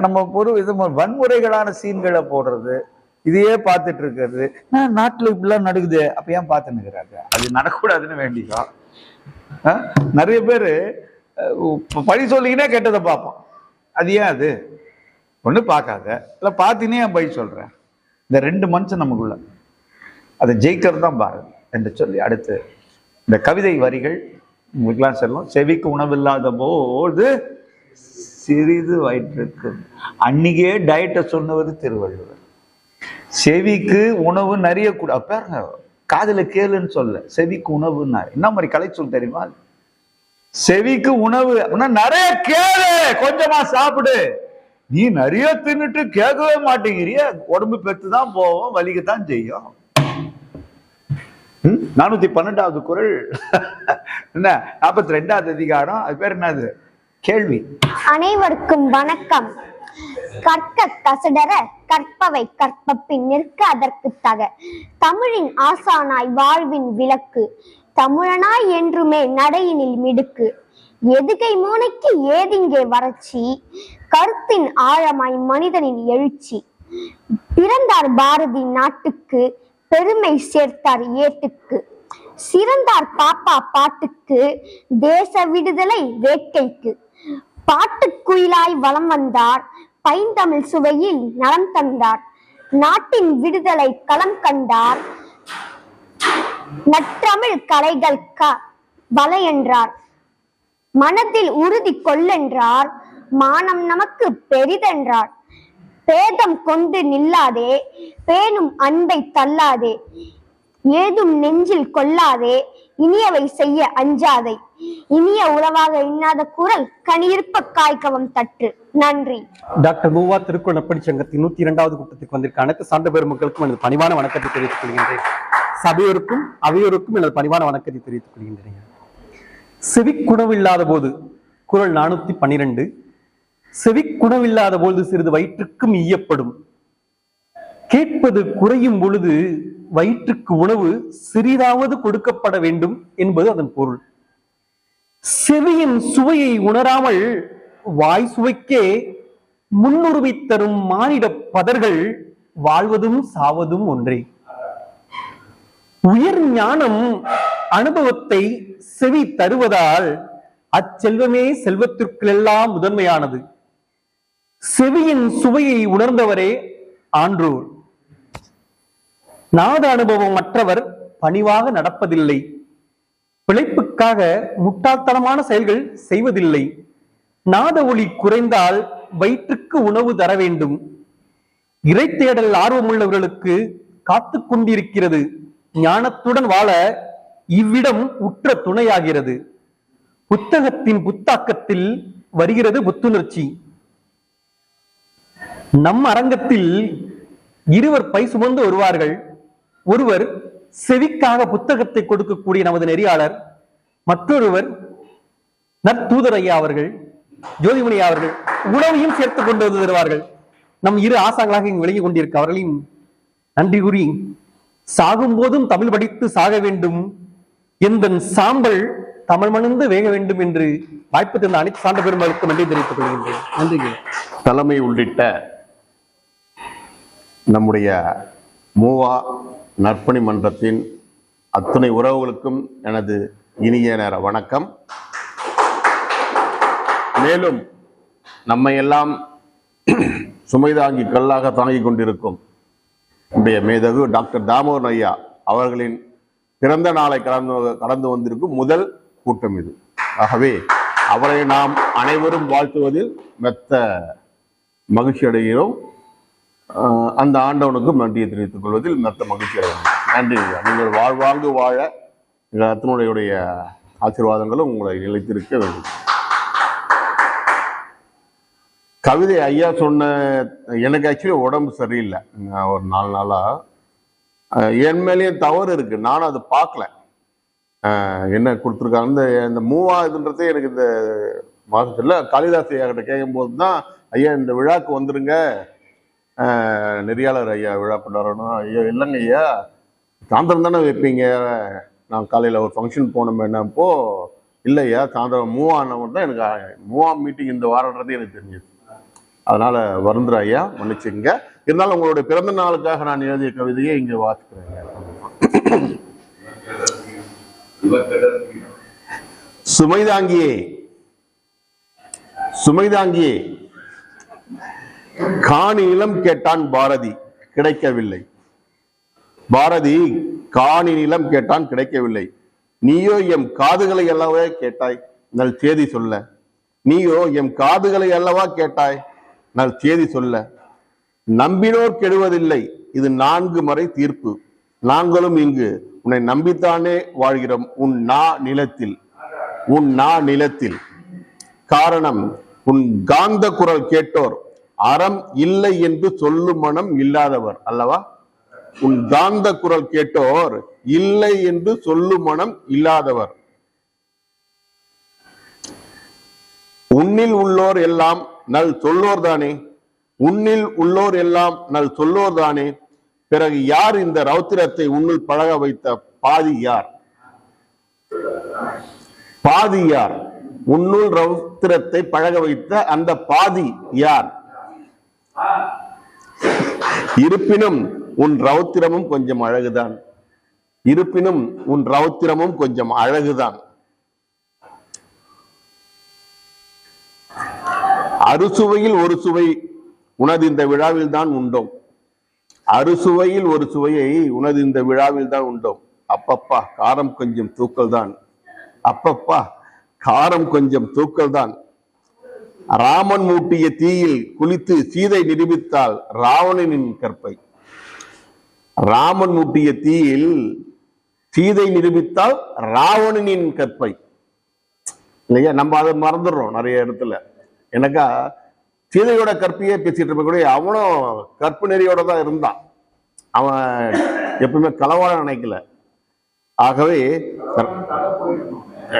நம்ம இது வன்முறைகளான சீன்களை போடுறது, இதையே பார்த்துட்டு இருக்கிறது. நாட்டுல இப்படிலாம் நடக்குது, அப்ப ஏன் பார்த்து நிற்கிறாங்க? அது நடக்கூடாதுன்னு வேண்டிதான். நிறைய பேரு பழி சொல்லிங்கன்னா கெட்டதை பார்ப்போம். அது ஏன்? அது ஒண்ணு பார்க்காத, இல்ல பார்த்தீனே ஏன் பழி சொல்றேன்? இந்த 2 மனுஷன் நமக்குள்ள அதை ஜெயிக்கிறது தான் பாரதி என்று சொல்லி, அடுத்து இந்த கவிதை வரிகள் உங்களுக்கெல்லாம் செல்லும். செவிக்கு உணவில்லாத போது சிறிது வயிற்றுக்கு. அன்னைக்கே டயட்டை சொன்னவர் திருவள்ளுவர். செவிக்கு உணவு நிறைய கூட பாருங்க, காதுல கேளுன்னு சொல்ல, செவிக்கு உணவுன்னா என்ன மாதிரி கலை சொல் தெரியுமா? செவிக்கு உணவு நிறைய கேளு, கொஞ்சமா சாப்பிடு. நீ நிறைய தின்னுட்டு கேட்கவே மாட்டேங்கிறிய, உடம்பு பெத்துதான் போவோம், வலிக்கத்தான் செய்யும். 412வது குறள் என்ன, 42வது அதிகாரம், அது பேர் என்னது? கேள்வி. அனைவருக்கும் வணக்கம். கற்க கசடர கற்பவை கற்பப்பின் நிற்க அதற்கு தக. தமிழின் ஆசானாய் வாழ்வின் விளக்கு, தமிழனாய் என்றுமே நடையினில் மிடுக்கு. எதுகை மோனைக்கு ஏதிங்கே வறட்சி, கருத்தின் ஆழமாய் மனிதனின் எழுச்சி. பிறந்தார் பாரதி நாட்டுக்கு, பெருமை சேர்த்தார் ஏட்டுக்கு. சிறந்தார் பாப்பா பாட்டுக்கு, தேச விடுதலை வேட்கைக்கு. பாட்டுக்குயிலாய் வலம் வந்தார், பைந்தமிழ் சுவையில் நலம் தந்தார். நாட்டின் விடுதலை களம் கண்டார், நற்றமிழ் கலைகள் வலையென்றார். மனதில் உறுதி கொள்ளென்றார், மானம் நமக்கு பெரிதென்றார். பேதம் கொண்டு நில்லாதே, பேணும் அன்பை தள்ளாதே. ஏதும் நெஞ்சில் கொள்ளாதே, இனியவை செய்ய அஞ்சாதே. இனிய உறவாக இன்னாத குரல் கனியிருப்ப காய்கவம் தற்று. நன்றி. டாக்டர் மூவா திருக்குறள் நற்பணி சங்கத்தின் 102வது கூட்டத்துக்கு வந்திருக்க அனைத்து சான்ற பெருமக்களுக்கும் எனது பணிவான வணக்கத்தை தெரிவித்துக் கொள்கின்றேன். சபையோருக்கும் அவையோருக்கும் எனது பணிவான வணக்கத்தை தெரிவித்துக் கொள்கின்றேன். செவிக்குணவில்லாத போது, குறள் 412. செவிக்குணவில்லாத பொழுது சிறிது வயிற்றுக்கும் ஈயப்படும். கேட்பது குறையும் பொழுது வயிற்றுக்கு உணவு சிறிதாவது கொடுக்கப்பட வேண்டும் என்பது அதன் பொருள். செவியின் சுவையை உணராமல் வாய் சுவைக்கே முன்னுரிமை தரும் மானிட பதர்கள் வாழ்வதும் சாவதும் ஒன்றே. உயர் ஞானம் அனுபவத்தை செவி தருவதால் அச்செல்வமே செல்வத்திற்கெல்லாம் முதன்மையானது. செவியின் சுவையை உணர்ந்தவரே ஆன்றோர். நாத அனுபவம் மற்றவர் பணிவாக நடப்பதில்லை. பிழைப்புக்காக முட்டாள்தனமான செயல்கள் செய்வதில்லை. நாத ஒளி குறைந்தால் வயிற்றுக்கு உணவு தர வேண்டும். இறை தேடல் ஆர்வமுள்ளவர்களுக்கு காத்து கொண்டிருக்கிறது. ஞானத்துடன் வாழ இவ்விடம் உற்ற துணையாகிறது. புத்தகத்தின் புத்தாக்கத்தில் வருகிறது புத்துணர்ச்சி. நம் அரங்கத்தில் இருவர் பை சுமந்து வருவார்கள். ஒருவர் செவிக்காக புத்தகத்தை கொடுக்கக்கூடிய நமது நெறியாளர், மற்றொருவர் நற்தூதர் ஐயா அவர்கள், ஜோதிமணி அவர்கள் உணவையும் சேர்த்துக் கொண்டு வந்து தருவார்கள். நம் இரு ஆசாங்களாக இங்கு விளங்கிக் கொண்டிருக்க அவர்களையும் நன்றி கூறி, சாகும் போதும் தமிழ் படித்து சாக வேண்டும், எந்த சாம்பல் தமிழ் மணிந்து வேக வேண்டும் என்று வாய்ப்பு தந்த அனைத்து சான்ற பெருமக்களுக்கும் நன்றி தெரிவித்துக் கொள்கின்றேன். நன்றி. தலைமை உள்ளிட்ட நம்முடைய மூவா நற்பணி மன்றத்தின் அத்துணை உறவுகளுக்கும் எனது இனிய நேர வணக்கம். மேலும் நம்மை எல்லாம் சுமைதாங்கி கல்லாக தாங்கிக் கொண்டிருக்கும் நம்முடைய மேதகு டாக்டர் தாமோதரன் ஐயா அவர்களின் பிறந்த நாளை கடந்து வந்திருக்கும் முதல் கூட்டம் இது. ஆகவே அவரை நாம் அனைவரும் வாழ்த்துவதில் மெத்த மகிழ்ச்சி அடைகிறோம். அந்த ஆண்டவனுக்கும் நன்றியை தெரிவித்துக் கொள்வதில் மெத்த மகிழ்ச்சி அடைகிறோம். நன்றி. நீங்கள் வாழ்வாங்கு வாழ எங்கள் அத்தனுடைய ஆசீர்வாதங்களும் உங்களை நிலைத்திருக்க வேண்டும். கவிதை ஐயா சொன்ன, எனக்கு ஆக்சுவலி உடம்பு சரியில்லை, ஒரு 4 நாளா என் மேலேயும் தவறு இருக்கு, நானும் அதை பார்க்கல. என்ன கொடுத்துருக்காங்க இந்த மூவா இதுன்றதே எனக்கு இந்த மாதத்துல காளிதாஸ் ஐயா கிட்ட கேட்கும் போது தான், ஐயா இந்த விழாக்கு வந்துருங்க, நெறியாளர் ஐயா விழா கொண்டாடணும். ஐயா இல்லைங்க ஐயா, சாயந்தரம் தானே வைப்பீங்க, நான் காலையில் ஒரு ஃபங்க்ஷன் போனோம் என்னப்போ, இல்லையா சாயந்தரம் மூவானவன் தான் எனக்கு மூவா மீட்டிங் இந்த வாரன்றது எனக்கு தெரிஞ்சது. அதனால வருந்துற ஐயா மன்னிச்சுங்க. இருந்தாலும் உங்களுடைய பிறந்த நாளுக்காக நான் எழுதிய கவிதையை இங்க வாசிக்கிறேன். சுமைதாங்கியே சுமைதாங்கியே காணி நிலம் கேட்டான் பாரதி, கிடைக்கவில்லை. பாரதி காணி நிலம் கேட்டான், கிடைக்கவில்லை. நீயோ எம் காதுகளை அல்லவா கேட்டாய், நல் செய்தி சொல்ல. நீயோ எம் காதுகளை அல்லவா கேட்டாய், நல் செய்தி சொல்ல. நம்பினோர் கெடுவதில்லை, இது 4 முறை தீர்ப்பு. நாங்களும் இங்கு உன்னை நம்பித்தானே வாழ்கிறோம், உன் நா நிலத்தில். காரணம், உன் காந்த குரல் கேட்டோர் அறம் இல்லை என்று சொல்லும் மனம் இல்லாதவர் அல்லவா. உன் காந்த குரல் கேட்டோர் இல்லை என்று சொல்லும் மனம் இல்லாதவர். உன்னில் உள்ளோர் எல்லாம் நல் சொல்லோர் தானே, உன்னில் உள்ளோர் எல்லாம் நல் சொல்லோர் தானே. பிறகு யார் இந்த ரௌத்திரத்தை உன்னில் பழக வைத்த பாதி யார்? பாதி யார்? உன்னுள் ரௌத்திரத்தை பழக வைத்த அந்த பாதி யார்? இருப்பினும் உன் ரௌத்திரமும் கொஞ்சம் அழகுதான். இருப்பினும் உன் ரௌத்திரமும் கொஞ்சம் அழகுதான். அறுசுவையில் ஒரு சுவை உனது இந்த விழாவில் தான் உண்டோம். அறுசுவையில் ஒரு சுவையை உனது இந்த விழாவில் தான் உண்டோம். அப்பப்பா காரம் கொஞ்சம் தூக்கல் தான். அப்பப்பா காரம் கொஞ்சம் தூக்கல் தான். ராமன் மூட்டிய தீயில் குளித்து சீதை நிரூபித்தால் ராவணனின் கற்பை. ராமன் மூட்டிய தீயில் சீதை நிரூபித்தால் ராவணனின் கற்பை. இல்லையா, நம்ம அதை மறந்துடுறோம் நிறைய இடத்துல. எனக்கா சீதையோட கற்பியே பேசிட்டு இருப்ப கூட அவனும் கற்பு நெறியோட தான் இருந்தான். அவன் எப்பவுமே களவாட நினைக்கல. ஆகவே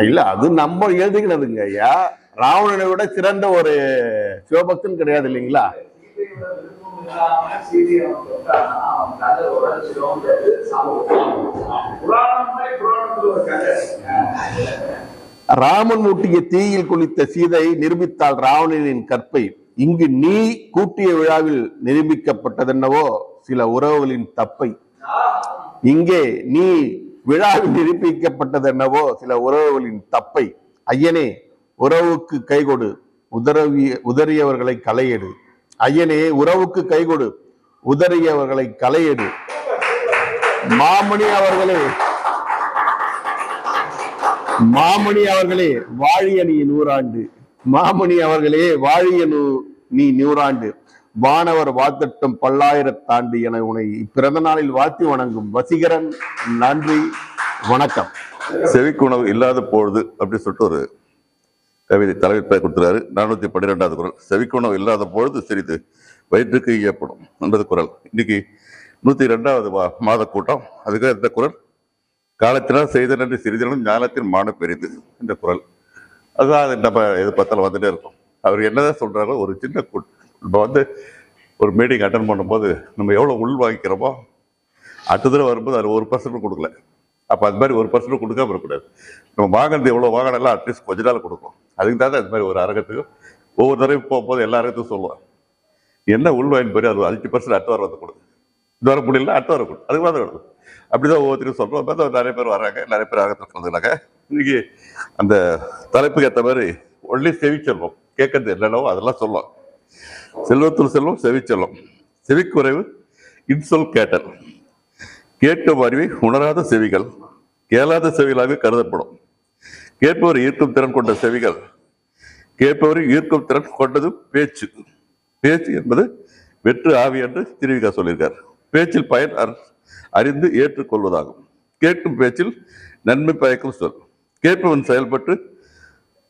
இல்ல, அது நம்ம எழுதுகிறதுங்க ஐயா. ராவணனை விட சிறந்த ஒரு சிவபக்தன் கிடையாது இல்லைங்களா. ராமன் மூட்டிய தீயில் குளித்த சீதை நிரூபித்தாள் ராவணனின் கற்பை. இங்கு நீ கூட்டிய விழாவில் நிரூபிக்கப்பட்டதென்னவோ சில உறவுகளின் தப்பை. இங்கே நீ விழாவில் நிரூபிக்கப்பட்டதென்னவோ சில உறவுகளின் தப்பை. ஐயனே உறவுக்கு கைகொடு, உதறியவர்களை களையெடு. ஐயனே உறவுக்கு கைகொடு, உதறியவர்களை களையெடு. மாமணி அவர்களே வாழிய நீ 100 ஆண்டு. மாமணி அவர்களே வாழிய நீ 100 ஆண்டு. வானவர் வாழ்த்தட்டும் 1000 ஆண்டு என உன்னை பிறந்த நாளில் வாழ்த்தி வணங்கும் வசீகரன். நன்றி, வணக்கம். செவிக்குணவு இல்லாத பொழுது அப்படி சொல்லிட்டு ஒரு கவிதை தலைவர் கொடுத்துறாரு. 412வது குறள். செவிக்குணவு இல்லாத பொழுது சிறிது வயிற்றுக்கு ஈயப்படும் என்பது குறள். இன்னைக்கு 102வது மாத கூட்டம். அதுக்கு இந்த குறள், காலத்தினால் செய்த நன்றி சிறிதனும் ஞானத்தின் மான பெரிது இந்த குறள். அதுதான் அது நம்ம எது பார்த்தாலும் வந்துட்டே இருக்கும். அவர் என்னதான் சொல்றாரோ, ஒரு சின்ன நம்ம ஒரு மீட்டிங் அட்டன் பண்ணும்போது நம்ம எவ்வளோ உள் வாங்கிக்கிறோமோ அடுத்த தடவை வரும்போது அது 1% கொடுக்கல. அப்போ அது மாதிரி 1% கொடுக்காம இருக்கக்கூடாது. நம்ம வாங்கினது எவ்வளோ வாங்கினாலும் அட்லீஸ்ட் கொஞ்ச நாள் கொடுக்கும். அதுக்கு தான் அது மாதிரி ஒரு அரங்கத்துக்கு ஒவ்வொரு தடவையும் போகும்போது எல்லா அரங்கத்துக்கும் சொல்லுவான், என்ன உள் வாங்கின்னு போய் அது 5% அடுத்த வாரம் வந்து கொடுக்கும், இந்த வாரம் முடியல அடுத்த வாரம் கொடுக்கும், அதுக்கு மாதிரி கொடுக்கும். அப்படிதான் ஒவ்வொருத்தரும் சொல்கிறோம். நிறைய பேர் வராங்க, நிறைய பேர் அரங்கத்தில் கலந்துக்கிறாங்க. இன்னைக்கு அந்த தலைப்புக்கு ஏற்ற மாதிரி ஒன்லி செவிச்செல்வம், கேட்கறது என்னென்னவோ அதெல்லாம் சொல்லலாம். செல்வத்துள் செல்வம் செவிச்செல்வம், செவிக்குறைவு இன்சொல் கேட்டல், கேட்கும் அறிவை உணராத செவிகள் கேளாத செவிகளாக கருதப்படும். கேட்பவர் ஈர்க்கும் திறன் கொண்ட செவிகள், கேட்பவரை ஈர்க்கும் திறன் கொண்டது பேச்சு. பேச்சு என்பது வெற்று ஆவி என்று திருவிகா சொல்லியிருக்கார். பேச்சில் பயன் அறிந்து ஏற்றுக்கொள்வதாகும். கேட்கும் பேச்சில் நன்மை பயக்கும் சொல். கேட்பவன்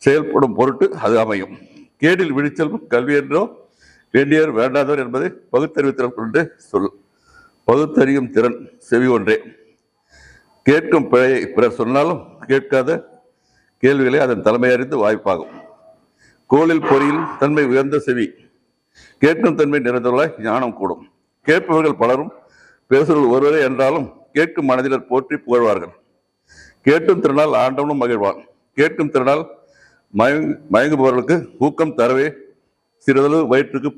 செயல்படும் பொருட்டு அது அமையும். கேடில் விழிச்செல்வம் கல்வி என்றோ வேண்டியவர் வேண்டாதவர் என்பதை பகுத்தறிவு திறன் கொண்டு சொல். பகுத்தறியும் திறன் செவி ஒன்றே. கேட்கும் பிழையை பிறர் சொன்னாலும் கேட்காத கேள்விகளை அதன் தலைமை அறிந்து வாய்ப்பாகும். கோளில் பொறியில் தன்மை உயர்ந்த செவி, கேட்கும் தன்மை நிறைந்தவர்களாய் ஞானம் கூடும். கேட்பவர்கள் பலரும் பேசுவர்கள் ஒருவரே என்றாலும் கேட்கும் மனதினர் போற்றி புகழ்வார்கள். கேட்டும் திறனால் ஆண்டவனும் மகிழ்வான். கேட்கும் திறனால் மயங்குபவர்களுக்கு ஊக்கம் தரவே சிறிதளவு வயிற்றுக்கு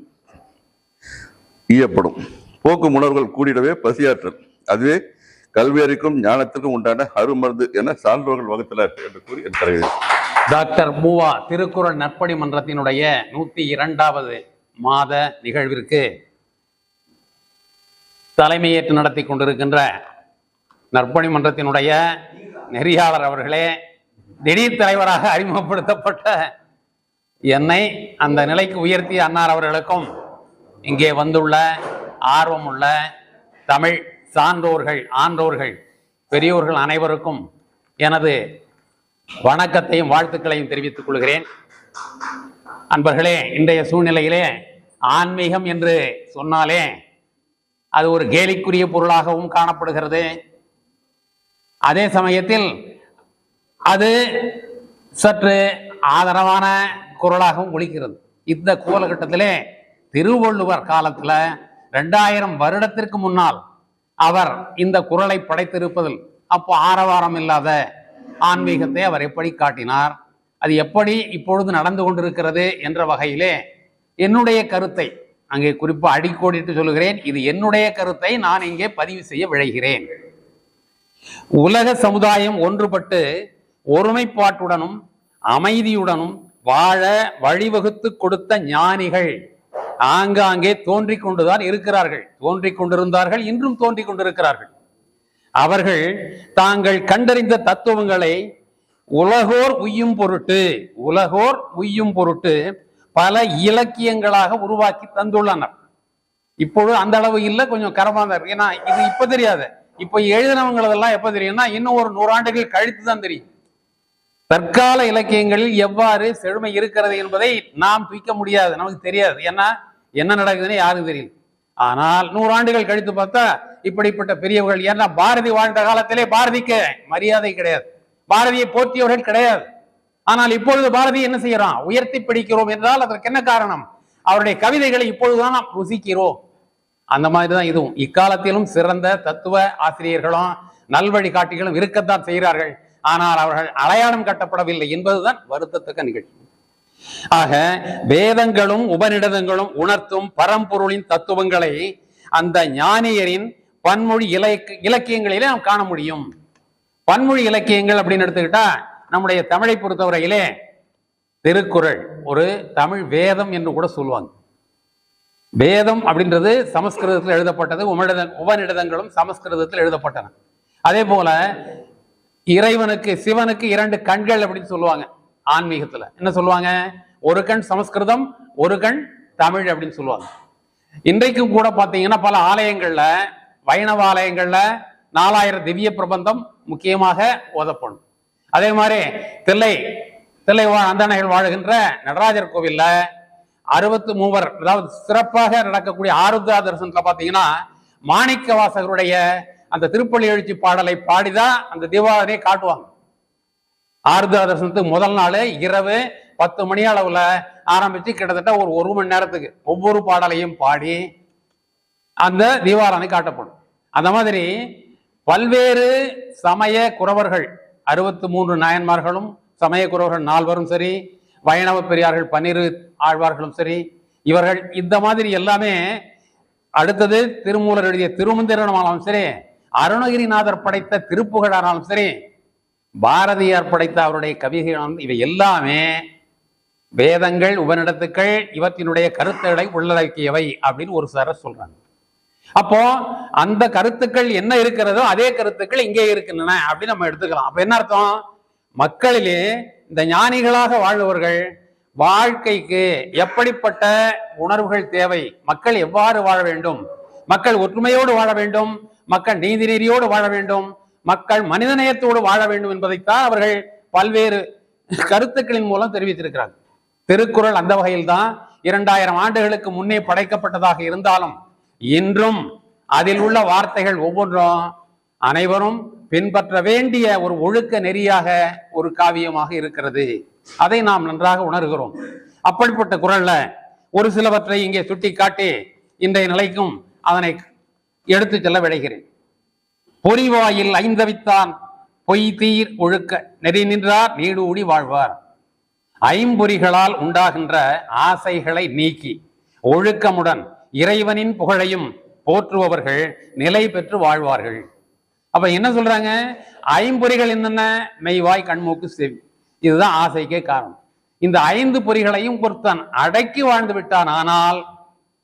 ஈயப்படும். போக்கும் உணர்வுகள் கூடிடவே பசியாற்றல், அதுவே கல்வியறிக்கும் ஞானத்திற்கும் உண்டான அருமருந்து என சான்றோர்கள் வகுத்தனர் என்று கூறி என் தலைவர் டாக்டர் மூவா திருக்குறள் நற்பணி மன்றத்தினுடைய 102வது மாத நிகழ்விற்கு தலைமையேற்று நடத்தி கொண்டிருக்கின்ற நற்பணி மன்றத்தினுடைய நெறியாளர் அவர்களே, திடீர் தலைவராக அறிமுகப்படுத்தப்பட்ட என்னை அந்த நிலைக்கு உயர்த்திய அன்னார் அவர்களுக்கும், இங்கே வந்துள்ள ஆர்வமுள்ள தமிழ் சான்றோர்கள், ஆன்றோர்கள், பெரியோர்கள் அனைவருக்கும் எனது வணக்கத்தையும் வாழ்த்துக்களையும் தெரிவித்துக் கொள்கிறேன். அன்பர்களே, இன்றைய சூழ்நிலையிலே ஆன்மீகம் என்று சொன்னாலே அது ஒரு கேலிக்குரிய பொருளாகவும் காணப்படுகிறது. அதே சமயத்தில் அது சற்று ஆதரவான குரலாகவும் ஒலிக்கிறது. இந்த காலகட்டத்திலே திருவள்ளுவர் காலத்துல 2000 வருடத்திற்கு முன்னால் அவர் இந்த குறளை படைத்திருப்பதில் அப்போ ஆரவாரம் இல்லாத ஆன்மீகத்தை அவர் எப்படி காட்டினார், அது எப்படி இப்பொழுது நடந்து கொண்டிருக்கிறது என்ற வகையிலே என்னுடைய கருத்தை அங்கே குறிப்பாக அடிக்கோடிட்டு சொல்லுகிறேன். இது என்னுடைய கருத்தை நான் இங்கே பதிவு செய்ய விழைகிறேன். உலக சமுதாயம் ஒன்றுபட்டு ஒருமைப்பாட்டுடனும் அமைதியுடனும் வாழ வழிவகுத்து கொடுத்த ஞானிகள் ஆங்காங்கே தோன்றிக் கொண்டுதான் இருக்கிறார்கள், தோன்றிக் கொண்டிருந்தார்கள், இன்றும் தோன்றிக் கொண்டிருக்கிறார்கள். அவர்கள் தாங்கள் கண்டறிந்த தத்துவங்களை உலகோர் உய்யும் பொருட்டு பல இலக்கியங்களாக உருவாக்கி தந்துள்ளனர். இப்பொழுது அந்த அளவு இல்லை, கொஞ்சம் கரமாந்தார். ஏன்னா இது இப்ப தெரியாது, இப்ப எழுதினவங்களதெல்லாம் எப்ப தெரியும்னா இன்னும் ஒரு 100 ஆண்டுகள் கழித்து தான் தெரியும். தற்கால இலக்கியங்களில் எவ்வாறு செழுமை இருக்கிறது என்பதை நாம் தூக்க முடியாது, நமக்கு தெரியாது. ஏன்னா என்ன நடக்குதுன்னு யாருக்கும் தெரியல. ஆனால் 100 ஆண்டுகள் கழித்து பார்த்தா இப்படிப்பட்ட பெரியவர்கள், ஏன்னா பாரதி வாழ்ந்த காலத்திலே பாரதிக்கு மரியாதை கிடையாது, பாரதியை போற்றியவர்கள் கிடையாது. ஆனால் இப்பொழுது பாரதி என்ன செய்யறான், உயர்த்தி பிடிக்கிறோம் என்றால் அதற்கு என்ன காரணம், அவருடைய கவிதைகளை இப்பொழுதுதான் நாம் ருசிக்கிறோம். அந்த மாதிரிதான் இதுவும். இக்காலத்திலும் சிறந்த தத்துவ ஆசிரியர்களும் நல்வழி காட்டிகளும் இருக்கத்தான் செய்கிறார்கள். ஆனால் அவர்கள் அடையாளம் கட்டப்படவில்லை என்பதுதான் வருத்தத்தக்க நிகழ்ச்சி. ஆக வேதங்களும் உபநிடதங்களும் உணர்த்தும் பரம்பொருளின் தத்துவங்களை அந்த ஞானியரின் பன்மொழி இலக்கியங்களிலே நாம் காண முடியும். பன்மொழி இலக்கியங்கள் அப்படின்னு எடுத்துக்கிட்டா நம்முடைய தமிழை பொறுத்தவரையிலே திருக்குறள் ஒரு தமிழ் வேதம் என்று கூட சொல்லுவாங்க. வேதம் அப்படின்றது சமஸ்கிருதத்தில் எழுதப்பட்டது, உபநிடதங்களும் சமஸ்கிருதத்தில் எழுதப்பட்டன. அதே போல இறைவனுக்கு, சிவனுக்கு 2 கண்கள் அப்படின்னு சொல்லுவாங்க. ஆன்மீகத்துல என்ன சொல்லுவாங்க, ஒரு கண் சமஸ்கிருதம், ஒரு கண் தமிழ் அப்படின்னு சொல்லுவாங்க. இன்றைக்கும் கூட பாத்தீங்கன்னா பல ஆலயங்கள்ல, வைணவ ஆலயங்கள்ல 4000 திவ்ய பிரபந்தம் முக்கியமாக ஓதப்படும். அதே மாதிரி தில்லை அந்தணர்கள் வாழுகின்ற நடராஜர் கோவில்ல 63 அதாவது சிறப்பாக நடக்கக்கூடிய ஆருத்ரா தரிசனத்துல பாத்தீங்கன்னா மாணிக்க வாசகருடைய அந்த திருப்பள்ளி எழுச்சி பாடலை பாடிதான் அந்த தீபாவளியை காட்டுவாங்க. ஆருத்ரா தரிசனத்துக்கு முதல் நாள் இரவு 10 மணி அளவுல ஆரம்பிச்சு கிட்டத்தட்ட ஒரு மணி நேரத்துக்கு ஒவ்வொரு பாடலையும் பாடி அந்த தீபாவளி காட்டப்படும். அந்த மாதிரி பல்வேறு சமய குறவர்கள் 63 நாயன்மார்களும் சமய குறவர்கள் 4 சரி, வைணவ பெரியார்கள் 12 ஆழ்வார்களும் சரி, இவர்கள் இந்த மாதிரி எல்லாமே. அடுத்தது திருமூலர் எழுதிய திருமந்திரமானாலும் சரி, அருணகிரிநாதர் படைத்த திருப்புகழானாலும் சரி, பாரதியார் படைத்த அவருடைய கவிதைகள், இவை எல்லாமே வேதங்கள் உபநிடத்துக்கள் இவற்றினுடைய கருத்துக்களை உள்ளடக்கியவை அப்படின்னு ஒரு சார சொல்றாங்க. அப்போ அந்த கருத்துக்கள் என்ன இருக்கிறதோ அதே கருத்துக்கள் இங்கே இருக்கின்றன அப்படின்னு நம்ம எடுத்துக்கலாம். அப்ப என்ன அர்த்தம்? மக்களிலே இந்த ஞானிகளாக வாழ்பவர்கள் வாழ்க்கைக்கு எப்படிப்பட்ட உணர்வுகள் தேவை, மக்கள் எவ்வாறு வாழ வேண்டும், மக்கள் ஒற்றுமையோடு வாழ வேண்டும், மக்கள் நீதி நெறியோடு வாழ வேண்டும், மக்கள் மனிதநேயத்தோடு வாழ வேண்டும் என்பதைத்தான் அவர்கள் பல்வேறு கருத்துக்களின் மூலம் தெரிவித்திருக்கிறார். திருக்குறள் அந்த வகையில் தான் 2000 ஆண்டுகளுக்கு முன்னே படைக்கப்பட்டதாக இருந்தாலும் இன்றும் அதில் உள்ள வார்த்தைகள் ஒவ்வொன்றும் அனைவரும் பின்பற்ற வேண்டிய ஒரு ஒழுக்க நெறியாக ஒரு காவியமாக இருக்கிறது. அதை நாம் நன்றாக உணர்கிறோம். அப்படிப்பட்ட குறள்ல ஒரு சிலவற்றை இங்கே சுட்டி காட்டி இன்றைய நிலைக்கும் அதனை எடுத்து செல்ல விளைகிறேன். பொறிவாயில் ஐந்தவித்தான் பொய் தீர் ஒழுக்க நெறி நின்றார் நீடூடி வாழ்வார். ஐம்பொறிகளால் உண்டாகின்ற ஆசைகளை நீக்கி ஒழுக்கமுடன் இறைவனின் புகழையும் போற்றுபவர்கள் நிலை பெற்று வாழ்வார்கள். அப்ப என்ன சொல்றாங்க? ஐம்பொறிகள் என்னென்ன? மெய்வாய் கண்மூக்கு செவி, இதுதான் ஆசைக்கே காரணம். இந்த 5 பொறிகளையும் பொறுத்தான் அடக்கி வாழ்ந்து விட்டான். ஆனால்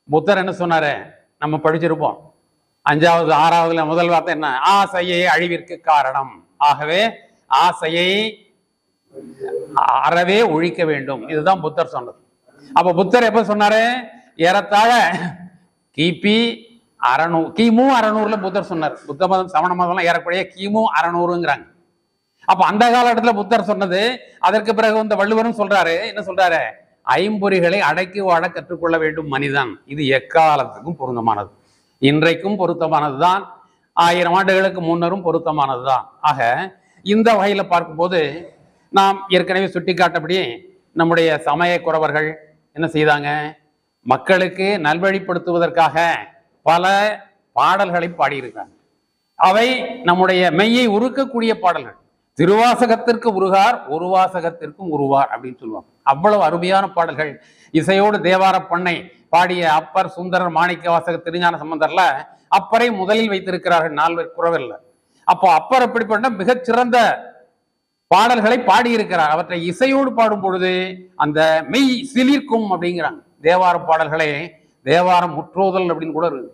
புத்தர் என்ன சொன்னாரு? நம்ம படிச்சிருப்போம் 5வது 6வதுல முதல் வார்த்தை என்ன? ஆசையே அழிவிற்கு காரணம். ஆகவே ஆசையை அறவே ஒழிக்க வேண்டும். இதுதான் புத்தர் சொன்னது. அப்ப புத்தர் எப்ப சொன்னாரு? ஏறத்தாழ கிமு 600 புத்தர் சொன்னார். புத்த மதம் சமண மதம் ஏறக்குறைய கிமு 600ங்கிறாங்க. அப்ப அந்த காலகட்டத்துல புத்தர் சொன்னது. அதற்கு பிறகு வந்து வள்ளுவரும் சொல்றாரு. என்ன சொல்றாரு? ஐம்பொறிகளை அடக்கி வாழ கற்றுக்கொள்ள வேண்டும் மனிதன். இது எக்காலத்துக்கும் பொருத்தமானது, இன்றைக்கும் பொருத்தமானதுதான், 1000 ஆண்டுகளுக்கு முன்னரும் பொருத்தமானதுதான். ஆக இந்த வகையில பார்க்கும்போது நாம் ஏற்கனவே சுட்டிக்காட்டபடி நம்முடைய சமய குறவர்கள் என்ன செய்தாங்க? மக்களுக்கு நல்வழிப்படுத்துவதற்காக பல பாடல்களை பாடியிருக்காங்க. அவை நம்முடைய மெய்யை உருக்கக்கூடிய பாடல்கள். திருவாசகத்திற்கு உருகார், ஒரு வாசகத்திற்கும் உருவார் அப்படின்னு சொல்லுவாங்க. அவ்வளவு அருமையான பாடல்கள். இசையோடு தேவார பண்ணை பாடிய அப்பர், சுந்தரர், மாணிக்க வாசக, திருஞான சம்பந்தர்ல அப்பரை முதலில் வைத்திருக்கிறார்கள் 4 குறவர்ல. அப்போ அப்பர் அப்படிப்பட்ட மிகச்சிறந்த பாடல்களை பாடியிருக்கிறார். அவற்றை இசையோடு பாடும் பொழுது அந்த மெய் சிலிர்க்கும் அப்படிங்கிறாங்க. தேவார பாடல்களே தேவாரம் முற்றோதல் அப்படின்னு கூட இருக்கு.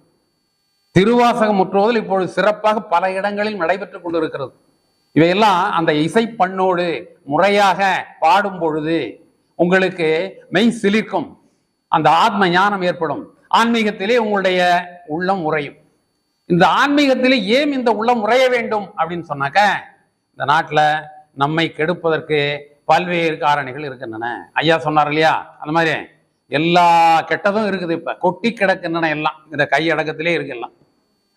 திருவாசகம் முற்றோதல் இப்பொழுது சிறப்பாக பல இடங்களில் நடைபெற்றுக் கொண்டிருக்கிறது. இவையெல்லாம் அந்த இசை பண்ணோடு முறையாக பாடும் பொழுது உங்களுக்கு மெய் சிலிர்க்கும், அந்த ஆத்ம ஞானம் ஏற்படும், ஆன்மீகத்திலே உங்களுடைய உள்ளம் உறையும். இந்த ஆன்மீகத்திலே ஏன் இந்த உள்ளம் உறைய வேண்டும் அப்படின்னு சொன்னாக்க, இந்த நாட்டில் நம்மை கெடுப்பதற்கு பல்வேறு காரணிகள் இருக்கின்றன. ஐயா சொன்னார் இல்லையா, அந்த மாதிரி எல்லா கெட்டதும் இருக்குது. இப்ப கொட்டி கிடக்கின்றன எல்லாம், இந்த கையடக்கத்திலே இருக்கு எல்லாம்.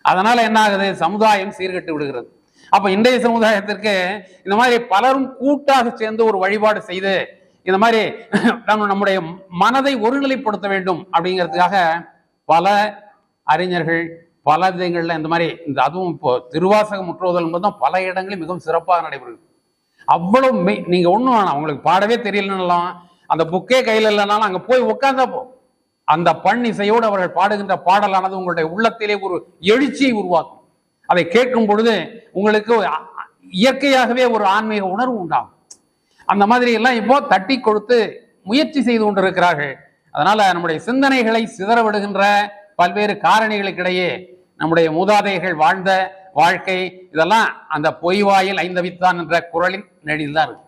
அதனால என்ன ஆகுது? சமுதாயம் சீர்கெட்டு விடுகிறது. அப்ப இன்றைய சமுதாயத்திற்கு இந்த மாதிரி பலரும் கூட்டாக சேர்ந்து ஒரு வழிபாடு செய்து இந்த மாதிரி நம்முடைய மனதை ஒருநிலைப்படுத்த வேண்டும் அப்படிங்கிறதுக்காக பல அறிஞர்கள் பல விதங்கள்ல இந்த மாதிரி அதுவும் இப்போ திருவாசக முற்றோதல் என்பதுதான் பல இடங்களில் மிகவும் சிறப்பாக நடைபெறுது. அவ்வளவு நீங்க ஒண்ணும் வேணாம், உங்களுக்கு பாடவே தெரியலன்னாலும் அந்த புக்கே கையில் இல்லைனாலும் அங்க போய் உட்கார்ந்தா போ, அந்த பண் இசையோடு அவர்கள் பாடுகின்ற பாடலானது உங்களுடைய உள்ளத்திலே ஒரு எழுச்சியை உருவாக்கும். அதை கேட்கும் பொழுது உங்களுக்கு இயற்கையாகவே ஒரு ஆன்மீக உணர்வு உண்டாகும். அந்த மாதிரி எல்லாம் இப்போ தட்டி கொடுத்து முயற்சி செய்து கொண்டிருக்கிறார்கள். அதனால நம்முடைய சிந்தனைகளை சிதற விடுகின்ற பல்வேறு காரணிகளுக்கிடையே நம்முடைய மூதாதைகள் வாழ்ந்த வாழ்க்கை இதெல்லாம் அந்த பொய்வாயில் ஐந்தவித்தான் என்ற குறளின் நெடில் தான் இருக்கு.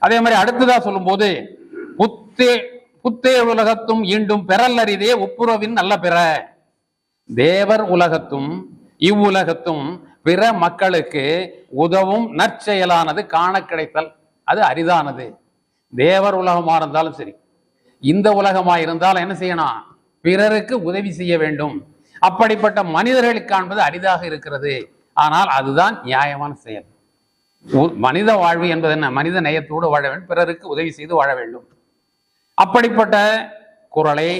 அதே மாதிரி அடுத்ததா சொல்லும் போது புத்தே உலகத்தும் ஈண்டும் பெறல் அரிதே ஒப்புரவின் நல்ல பிற. தேவர் உலகத்தும் இவ்வுலகத்தும் பிற மக்களுக்கு உதவும் நற்செயலானது காண கிடைத்தல் அது அரிதானது. தேவர் உலகமா இருந்தாலும் சரி, இந்த உலகமாய் இருந்தால் என்ன செய்யணும்? பிறருக்கு உதவி செய்ய வேண்டும். அப்படிப்பட்ட மனிதர்களை காண்பது அரிதாக இருக்கிறது. ஆனால் அதுதான் நியாயமான செயல். மனித வாழ்வு என்பது என்ன? மனித நேயத்தோடு வாழ வேண்டும், பிறருக்கு உதவி செய்து வாழ வேண்டும். அப்படிப்பட்ட குறளை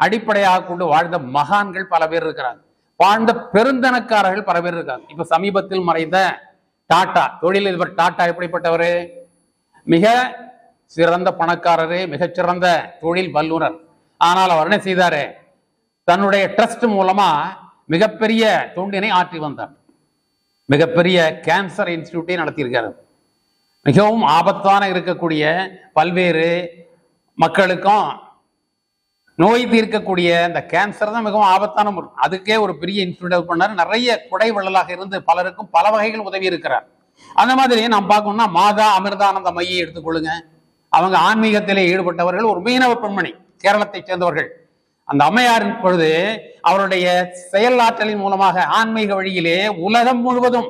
அடிப்படையாக கொண்டு வாழ்ந்த மகான்கள் பல பேர் இருக்கிறாங்க, வாழ்ந்த பெருந்தனக்காரர்கள் பல பேர் இருக்காங்க. இப்ப சமீபத்தில் மறைந்த டாடா, தொழிலதிபர் டாடா எப்படிப்பட்டவர்? மிக சிறந்த பணக்காரரு, மிகச்சிறந்த தொழில் வல்லுனர். ஆனால் அவர் என்ன செய்தாரு? தன்னுடைய ட்ரஸ்ட் மூலமா மிகப்பெரிய தொண்டினை ஆற்றி வந்தார். மிகப்பெரிய கேன்சர் இன்ஸ்டிடியூட்டை நடத்தியிருக்காரு. மிகவும் ஆபத்தான இருக்கக்கூடிய பல்வேறு மக்களுக்கும் நோய் தீர்க்கக்கூடிய இந்த கேன்சர் தான் மிகவும் ஆபத்தான முறை. அதுக்கே ஒரு பெரிய இன்ஸ்டிடியூட் பண்ணார். நிறைய குடை வள்ளலாக இருந்து பலருக்கும் பல வகைகள் உதவி இருக்கிறார். அந்த மாதிரி நாம் பார்க்கணும்னா மாதா அமிர்தானந்த மையை எடுத்துக்கொள்ளுங்க. அவங்க ஆன்மீகத்திலே ஈடுபட்டவர்கள், ஒரு மீனவ பெண்மணி, கேரளத்தை சேர்ந்தவர்கள். அந்த அம்மையாரின் பொழுது அவருடைய செயலாற்றலின் மூலமாக ஆன்மீக வழியிலே உலகம் முழுவதும்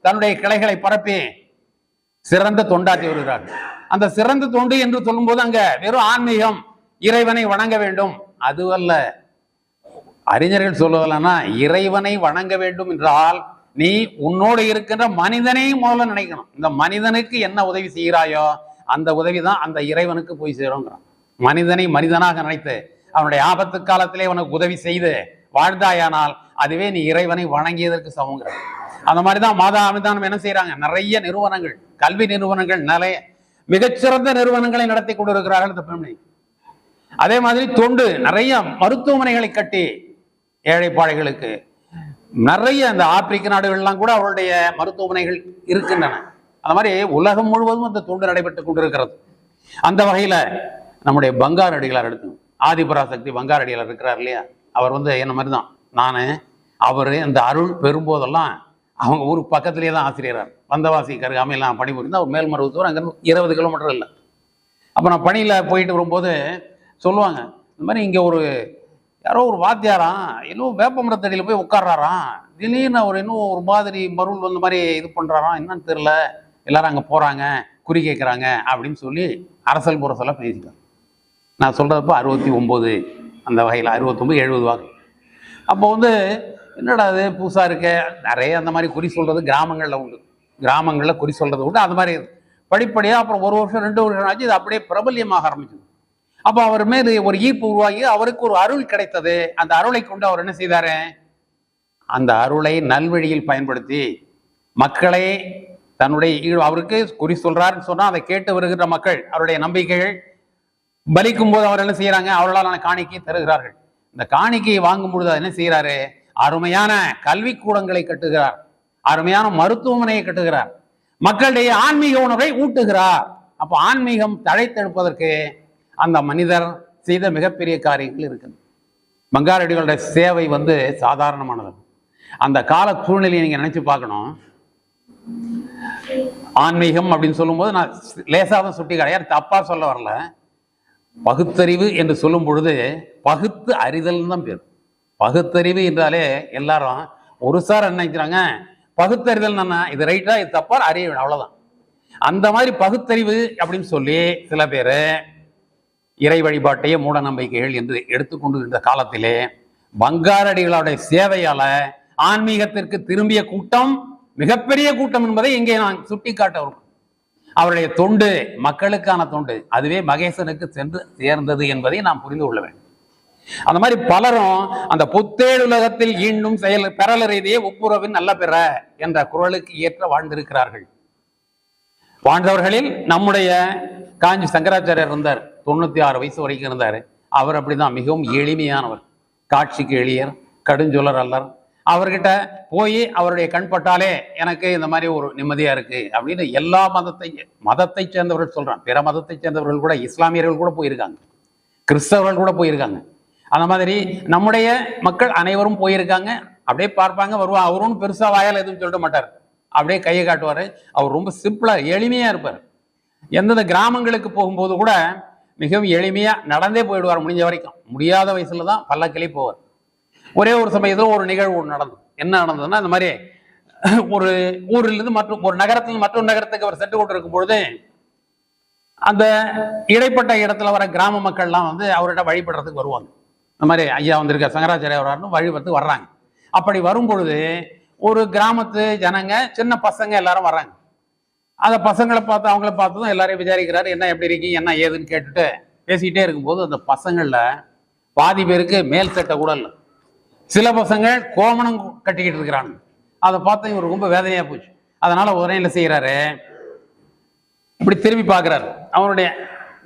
தன்னுடைய கிளைகளை பரப்பி சிறந்த தொண்டாற்றி வருகிறார்கள். அந்த சிறந்த தொண்டு என்று சொல்லும்போது அங்க வெறும் ஆன்மீகம், இறைவனை வணங்க வேண்டும் அதுவல்ல. அறிஞர்கள் சொல்லுவதுன்னா, இறைவனை வணங்க வேண்டும் என்றால் நீ உன்னோடு இருக்கின்ற மனிதனை முதல்ல நினைக்கணும். இந்த மனிதனுக்கு என்ன உதவி செய்கிறாயோ அந்த உதவி தான் அந்த இறைவனுக்கு போய் சேருங்கிறான். மனிதனை மனிதனாக நினைத்து அவனுடைய ஆபத்து காலத்திலே உனக்கு உதவி செய்து வாழ்ந்தாயானால் அதுவே நீ இறைவனை வணங்கியதற்கு சமங்கிற. அந்த மாதிரிதான் மாதா அமிர்தானம் என்ன செய்யறாங்க? நிறைய நிறுவனங்கள், கல்வி நிறுவனங்கள், நிறைய மிகச்சிறந்த நிறுவனங்களை நடத்தி கொண்டிருக்கிறார்கள் இந்த பெண்மணி. அதே மாதிரி தொண்டு, நிறைய மருத்துவமனைகளை கட்டி ஏழை பாழைகளுக்கு, நிறைய இந்த ஆப்பிரிக்க நாடுகள்லாம் கூட அவருடைய மருத்துவமனைகள் இருக்கின்றன. அந்த மாதிரி உலகம் முழுவதும் அந்த தொண்டு நடைபெற்றுக் கொண்டிருக்கிறது. அந்த வகையில நம்முடைய பங்காரடிகளார் எடுத்து, ஆதிபராசக்தி பங்காரடிகளார் இருக்கிறார் இல்லையா, அவர் என்ன மாதிரி தான் நானு. அவர் அந்த அருள் பெறும்போதெல்லாம் அவங்க ஊருக்கு பக்கத்திலேயே தான் ஆசிரியரார். வந்தவாசி கருகாமையில் நான் பணிபுரிந்து அவர் மேல்மருவத்தூர், அங்கே 20 கிலோமீட்டர் இல்லை. அப்போ நான் பணியில் போயிட்டு வரும்போது சொல்லுவாங்க, இந்த மாதிரி இங்கே யாரோ ஒரு வாத்தியாராம் இன்னும் வேப்பமரத்தடியில் போய் உட்கார்றாராம், திடீர்னு அவர் இன்னும் ஒரு மாதிரி மருள் வந்த மாதிரி இது பண்ணுறாராம், என்னன்னு தெரில, எல்லாரும் அங்கே போகிறாங்க, குறி கேட்குறாங்க அப்படின்னு சொல்லி அரசல் புரசலாக பேசிட்டார். நான் சொல்கிறப்ப 69 அந்த வகையில் 69 70 வாக்கு. அப்போ என்னடா அது புதுசாக இருக்க, நிறைய அந்த மாதிரி குறி சொல்கிறது கிராமங்களில் உண்டு. கிராமங்களில் குறி சொல்கிறது உண்டு. அது மாதிரி படிப்படியாக அப்புறம் 1 வருஷம் 2 வருஷம் ஆச்சு, இது அப்படியே பிரபல்யமாக ஆரம்பிச்சது. அப்போ அவர் மேல் ஒரு ஈர்ப்பு உருவாகி அவருக்கு ஒரு அருள் கிடைத்தது. அந்த அருளை கொண்டு அவர் என்ன செய்தாரு? அந்த அருளை நல்வழியில் பயன்படுத்தி மக்களை தன்னுடைய, அவருக்கு குறி சொல்றாருன்னு சொன்னா அதை கேட்டு வருகின்ற மக்கள், அவருடைய நம்பிக்கைகள் பலிக்கும் போது அவர் என்ன செய்யறாங்க? அவர்களால் காணிக்கை தருகிறார்கள். இந்த காணிக்கையை வாங்கும் பொழுது என்ன செய்யறாரு? அருமையான கல்வி கூடங்களை கட்டுகிறார், அருமையான மருத்துவமனையை கட்டுகிறார், மக்களுடைய ஆன்மீக உணர்வை ஊட்டுகிறார். அப்போ ஆன்மீகம் தழைத்தெடுப்பதற்கு அந்த மனிதர் செய்த மிகப்பெரிய காரியங்கள் இருக்குது. பங்காரடிகளுடைய சேவை சாதாரணமானது. அந்த கால சூழ்நிலையை நீங்க நினைச்சு பார்க்கணும். ஆன்மீகம் அப்படின்னு சொல்லும்போது நான் லேசாக சுட்டி யார் தப்பா சொல்ல வரல. பகுத்தறிவு என்று சொல்லும் பொழுது பகுத்து அறிதல் தான் பேர். பகுத்தறிவு என்றாலே எல்லாரும் ஒரு சார் என்ன நினைக்கிறாங்க, பகுத்தறிதல் இது ரைட்டா இது தப்பா அறிய, அவ்வளவுதான். அந்த மாதிரி பகுத்தறிவு அப்படின்னு சொல்லி சில பேர் இறை வழிபாட்டையே மூட நம்பிக்கைகள் என்று எடுத்துக்கொண்டு இருந்த காலத்திலே பங்காரடிகளுடைய சேவையால ஆன்மீகத்திற்கு திரும்பிய கூட்டம் மிகப்பெரிய கூட்டம் என்பதை இங்கே நான் சுட்டி காட்ட. அவருடைய தொண்டு மக்களுக்கான தொண்டு, அதுவே மகேசனுக்கு சென்று சேர்ந்தது என்பதை நாம் புரிந்து கொள்ள வேண்டும். அந்த மாதிரி பலரும் அந்த புத்தேழுலகத்தில் ஈண்டும் செயல் பெறலறியதையே ஒப்புரவின் நல்ல பெற என்ற குரலுக்கு ஏற்ற வாழ்ந்திருக்கிறார்கள். வாழ்ந்தவர்களில் நம்முடைய காஞ்சி சங்கராச்சாரியர் இருந்தார், 96 வயசு வரைக்கும் இருந்தார். அவர் அப்படிதான் மிகவும் எளிமையானவர், காட்சிக்கு எளியர், கடுஞ்சொலர் அல்லர். அவர்கிட்ட போய் அவருடைய கண்பட்டாலே எனக்கு இந்த மாதிரி ஒரு நிம்மதியா இருக்கு அப்படின்னு எல்லா மதத்தை சேர்ந்தவர்கள் சொல்றான். பிற மதத்தை சேர்ந்தவர்கள் கூட, இஸ்லாமியர்கள் கூட போயிருக்காங்க, கிறிஸ்தவர்கள் கூட போயிருக்காங்க. அந்த மாதிரி நம்முடைய மக்கள் அனைவரும் போயிருக்காங்க. அப்படியே பார்ப்பாங்க, வருவா. அவரும் பெருசா வாயால் எதுவும் சொல்ல மாட்டார், அப்படியே கையை காட்டுவாரு. அவர் ரொம்ப சிம்பிளா எளிமையா இருப்பார். எந்தெந்த கிராமங்களுக்கு போகும்போது கூட மிகவும் எளிமையா நடந்தே போயிடுவார். முடிஞ்ச வரைக்கும், முடியாத வயசுல தான் பல்லக்கிலே போவார். ஒரே ஒரு சமயத்தில் ஒரு நிகழ்வு நடந்தது. என்ன நடந்ததுன்னா, இந்த மாதிரி ஒரு ஊரிலிருந்து ஒரு நகரத்திலிருந்து மற்றொரு நகரத்துக்கு அவர் சென்று கொண்டிருக்கும் பொழுது அந்த இடைப்பட்ட இடத்துல வர கிராம மக்கள்லாம் வந்து அவர்கிட்ட வழிபடுறதுக்கு வருவாங்க. இந்த மாதிரி ஐயா வந்திருக்க சங்கராச்சாரியா வர்றாருன்னு வழிபடுறதுக்கு வர்றாங்க. அப்படி வரும் பொழுது ஒரு கிராமத்து ஜனங்க, சின்ன பசங்க எல்லாரும் வர்றாங்க. அந்த பசங்களை பார்த்து அவங்கள பார்த்ததும் எல்லாரையும் விசாரிக்கிறாரு, என்ன எப்படி இருக்கீங்க என்ன ஏதுன்னு கேட்டுட்டு பேசிக்கிட்டே இருக்கும்போது அந்த பசங்கள்ல பாதி பேருக்கு மேல் சட்டை கூட இல்லை. சில பசங்கள் கோமணம் கட்டிக்கிட்டு இருக்கிறாங்க. அதை பார்த்து இவர் ரொம்ப வேதனையா போச்சு. அதனால உடனே என்ன செய்யறாரு, இப்படி திரும்பி பார்க்கிறாரு. அவனுடைய